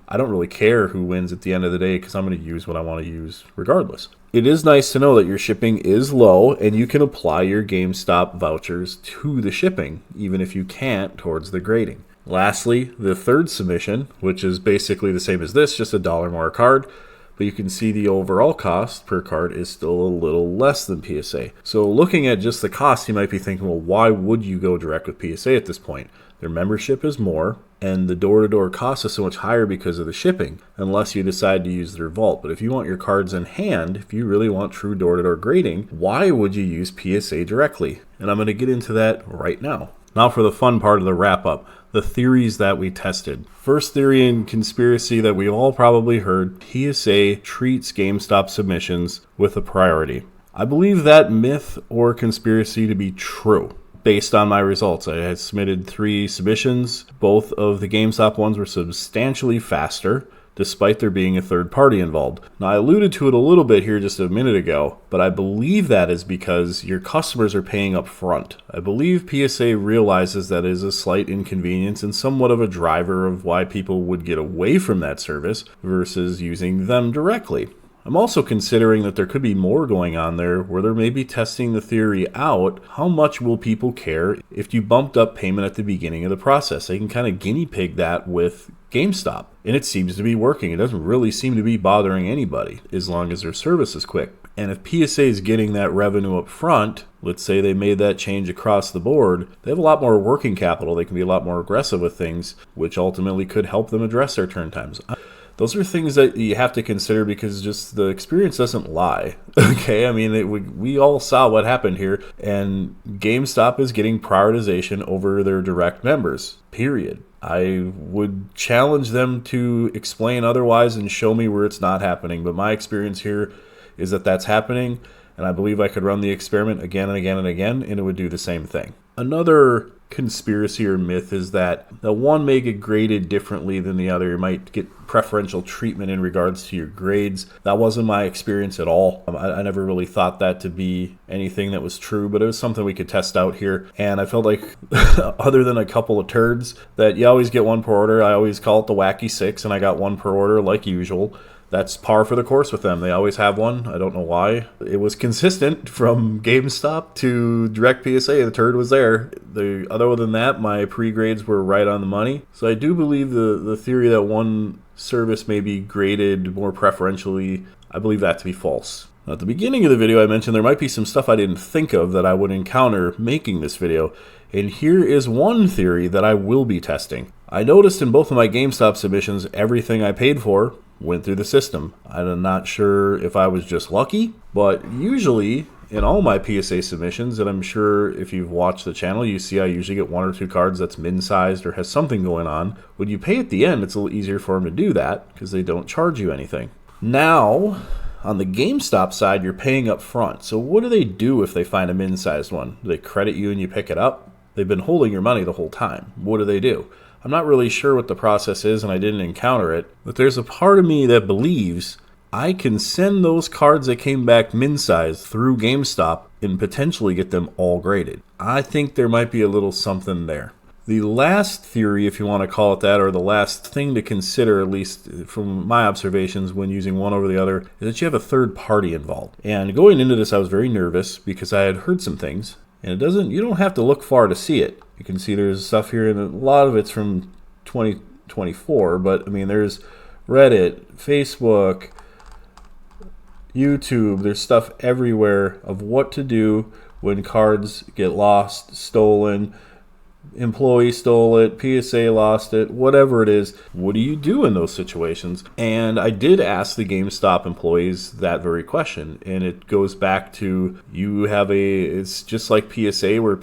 I don't really care who wins at the end of the day because I'm going to use what I want to use regardless. It is nice to know that your shipping is low and you can apply your GameStop vouchers to the shipping, even if you can't towards the grading. Lastly, the third submission, which is basically the same as this, just $1 more a card, but you can see the overall cost per card is still a little less than PSA. So looking at just the cost, you might be thinking, well, why would you go direct with PSA at this point? Their membership is more, and the door-to-door cost is so much higher because of the shipping, unless you decide to use their vault. But if you want your cards in hand, if you really want true door-to-door grading, why would you use PSA directly? And I'm going to get into that right now. Now for the fun part of the wrap-up, the theories that we tested. First theory and conspiracy that we all probably heard, PSA treats GameStop submissions with a priority. I believe that myth or conspiracy to be true. Based on my results, I had submitted 3 submissions. Both of the GameStop ones were substantially faster, despite there being a third party involved. Now, I alluded to it a little bit here just a minute ago, but I believe that is because your customers are paying up front. I believe PSA realizes that is a slight inconvenience and somewhat of a driver of why people would get away from that service versus using them directly. I'm also considering that there could be more going on there where they're maybe testing the theory out. How much will people care if you bumped up payment at the beginning of the process? They can kind of guinea pig that with GameStop. And it seems to be working. It doesn't really seem to be bothering anybody as long as their service is quick. And if PSA is getting that revenue up front, let's say they made that change across the board, they have a lot more working capital. They can be a lot more aggressive with things, which ultimately could help them address their turn times. Those are things that you have to consider because just the experience doesn't lie. Okay, I mean, we all saw what happened here, and GameStop is getting prioritization over their direct members, period. I would challenge them to explain otherwise and show me where it's not happening, but my experience here is that that's happening, and I believe I could run the experiment again and again and again, and it would do the same thing. Another conspiracy or myth is that the one may get graded differently than the other. You might get preferential treatment in regards to your grades. That wasn't my experience at all. I never really thought that to be anything that was true, but it was something we could test out here. And I felt like other than a couple of turds that you always get one per order, I always call it the wacky 6, and I got one per order like usual. That's par for the course with them. They always have one. I don't know why. It was consistent from GameStop to direct PSA. The turd was there. Other than that, my pre-grades were right on the money. So I do believe the theory that one service may be graded more preferentially, I believe that to be false. Now, at the beginning of the video, I mentioned there might be some stuff I didn't think of that I would encounter making this video. And here is one theory that I will be testing. I noticed in both of my GameStop submissions, everything I paid for went through the system. I'm not sure if I was just lucky, but usually in all my PSA submissions, and I'm sure if you've watched the channel, you see I usually get 1 or 2 cards that's min-sized or has something going on. When you pay at the end, it's a little easier for them to do that because they don't charge you anything. Now, On the GameStop side, you're paying up front. So what do they do if they find a min-sized one? Do they credit you and you pick it up? They've been holding your money the whole time. What do? I'm not really sure what the process is, and I didn't encounter it. But there's a part of me that believes I can send those cards that came back min-sized through GameStop and potentially get them all graded. I think there might be a little something there. The last theory, if you want to call it that, or the last thing to consider, at least from my observations when using one over the other, is that you have a third party involved. And going into this, I was very nervous because I had heard some things, and you don't have to look far to see it. You can see there's stuff here, and a lot of it's from 2024, but I mean, there's Reddit, Facebook, YouTube, there's stuff everywhere of what to do when cards get lost, stolen, employee stole it, PSA lost it, whatever it is. What do you do in those situations? And I did ask the GameStop employees that very question, and it goes back to it's just like PSA where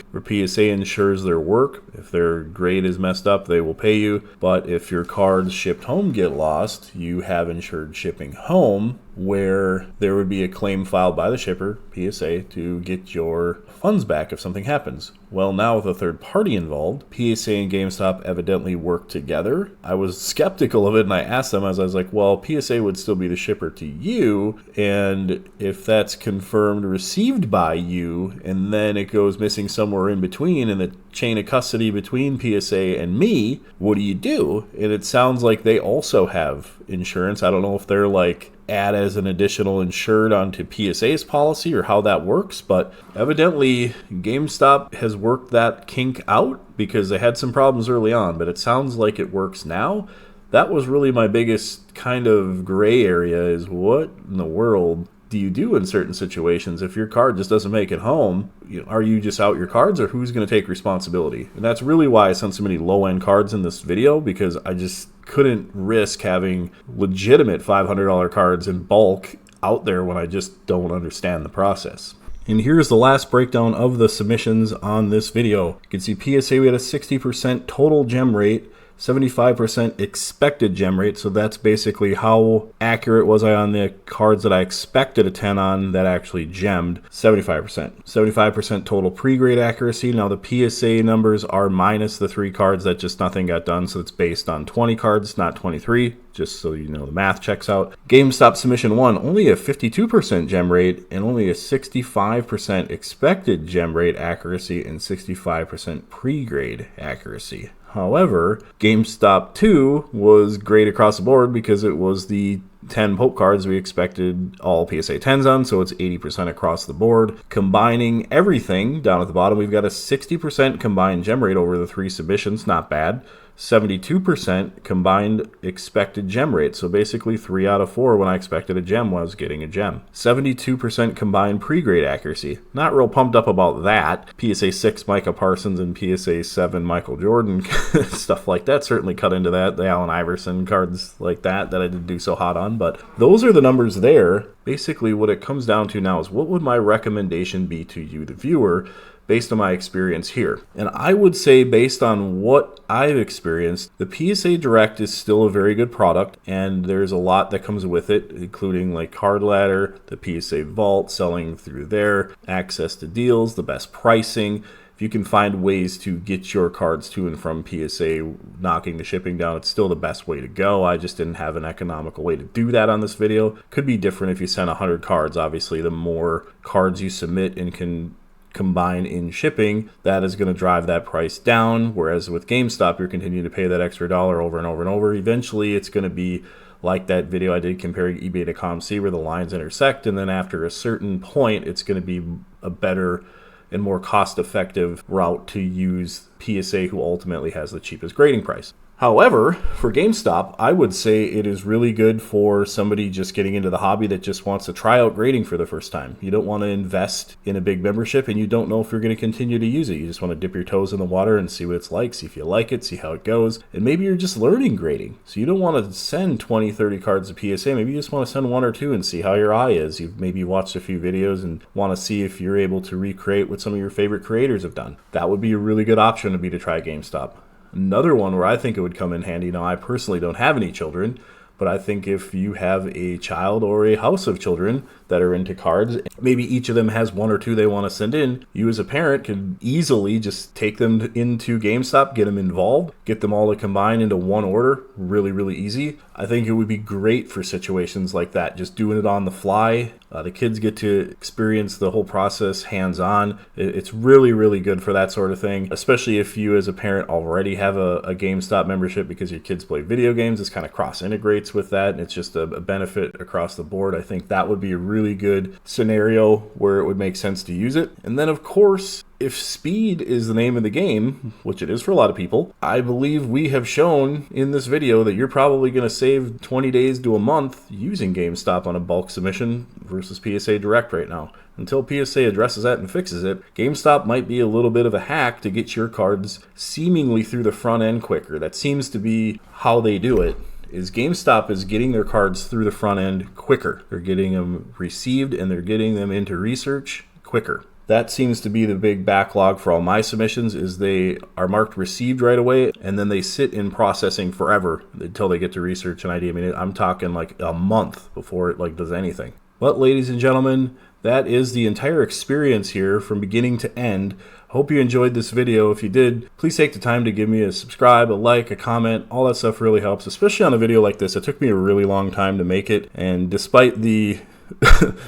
PSA insures their work. If their grade is messed up, they will pay you. But if your cards shipped home get lost, you have insured shipping home, where there would be a claim filed by the shipper, PSA, to get your funds back if something happens. Well, now with a third party involved, PSA and GameStop evidently work together. I was skeptical of it, and I asked them, as I was like, well, PSA would still be the shipper to you, and if that's confirmed received by you, and then it goes missing somewhere in between in the chain of custody between PSA and me, what do you do? And it sounds like they also have insurance. I don't know if they're like add as an additional insured onto PSA's policy or how that works, but evidently GameStop has worked that kink out because they had some problems early on, but it sounds like it works now. That was really my biggest kind of gray area, is what in the world do you do in certain situations if your card just doesn't make it home? Are you just out your cards, or who's going to take responsibility? And that's really why I sent so many low-end cards in this video, because I just couldn't risk having legitimate $500 cards in bulk out there when I just don't understand the process. And here's the last breakdown of the submissions on this video. You can see PSA, we had a 60% total gem rate, 75% expected gem rate, so that's basically how accurate was I on the cards that I expected a 10 on that actually gemmed. 75% total pre-grade accuracy. Now the PSA numbers are minus the 3 cards that just nothing got done, so it's based on 20 cards, not 23, just so you know the math checks out. GameStop submission 1, only a 52% gem rate and only a 65% expected gem rate accuracy and 65% pre-grade accuracy. However, GameStop 2 was great across the board because it was the 10 Pope cards we expected all PSA 10s on, so it's 80% across the board. Combining everything, down at the bottom, we've got a 60% combined gem rate over the 3 submissions, not bad. 72% combined expected gem rate, so basically 3 out of 4 when I expected a gem was getting a gem. 72% combined pre-grade accuracy. Not real pumped up about that. PSA 6 Micah Parsons and PSA 7 Michael Jordan, stuff like that certainly cut into that. The Allen Iverson cards like that I didn't do so hot on, but those are the numbers there. Basically what it comes down to now is what would my recommendation be to you, the viewer, based on my experience here. And I would say, based on what I've experienced, the PSA Direct is still a very good product, and there's a lot that comes with it, including like Card Ladder, the PSA Vault, selling through there, access to deals, the best pricing. If you can find ways to get your cards to and from PSA, knocking the shipping down, it's still the best way to go. I just didn't have an economical way to do that on this video. Could be different if you send 100 cards. Obviously, the more cards you submit and can combine in shipping, that is going to drive that price down, whereas with GameStop you're continuing to pay that extra dollar over and over and over. Eventually it's going to be like that video I did comparing eBay to ComC where the lines intersect, and then after a certain point it's going to be a better and more cost-effective route to use PSA, who ultimately has the cheapest grading price. However, for GameStop, I would say it is really good for somebody just getting into the hobby that just wants to try out grading for the first time. You don't want to invest in a big membership and you don't know if you're going to continue to use it. You just want to dip your toes in the water and see what it's like, see if you like it, see how it goes. And maybe you're just learning grading. So you don't want to send 20, 30 cards to PSA. Maybe you just want to send 1 or 2 and see how your eye is. You've maybe watched a few videos and want to see if you're able to recreate what some of your favorite creators have done. That would be a really good option to try GameStop. Another one where I think it would come in handy, now I personally don't have any children, But I think if you have a child or a house of children that are into cards, maybe each of them has one or two they want to send in, you as a parent can easily just take them into GameStop, get them involved, get them all to combine into one order. Really, really easy. I think it would be great for situations like that, just doing it on the fly. The kids get to experience the whole process hands-on. It's really, really good for that sort of thing, especially if you as a parent already have a GameStop membership because your kids play video games. This kind of cross-integrates with that, and it's just a benefit across the board. I think that would be a really good scenario where it would make sense to use it. And then, of course, if speed is the name of the game, which it is for a lot of people, I believe we have shown in this video that you're probably going to save 20 days to a month using GameStop on a bulk submission versus PSA Direct right now. Until PSA addresses that and fixes it, GameStop might be a little bit of a hack to get your cards seemingly through the front end quicker. That seems to be how they do it. Is GameStop is getting their cards through the front end quicker. They're getting them received and they're getting them into research quicker. That seems to be the big backlog for all my submissions, is they are marked received right away and then they sit in processing forever until they get to research and ID. I mean, I'm talking like a month before it does anything. But ladies and gentlemen, that is the entire experience here from beginning to end. Hope you enjoyed this video. If you did, please take the time to give me a subscribe, a like, a comment. All that stuff really helps, especially on a video like this. It took me a really long time to make it, and despite the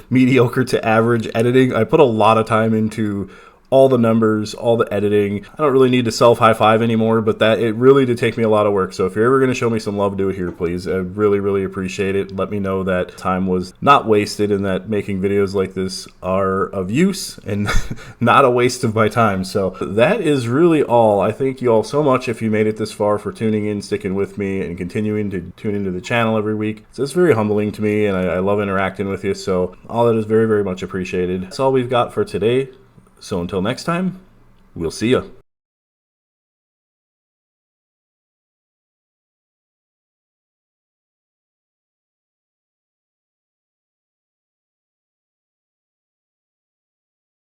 mediocre to average editing, I put a lot of time into all the numbers, all the editing. I don't really need to self high five anymore, but it really did take me a lot of work. So if you're ever going to show me some love, do it here, please. I really, really appreciate it. Let me know that time was not wasted and that making videos like this are of use and not a waste of my time. So that is really all. I thank you all so much if you made it this far, for tuning in, sticking with me, and continuing to tune into the channel every week. So it's very humbling to me, and I love interacting with you. So all that is very, very much appreciated. That's all we've got for today. So until next time, we'll see ya.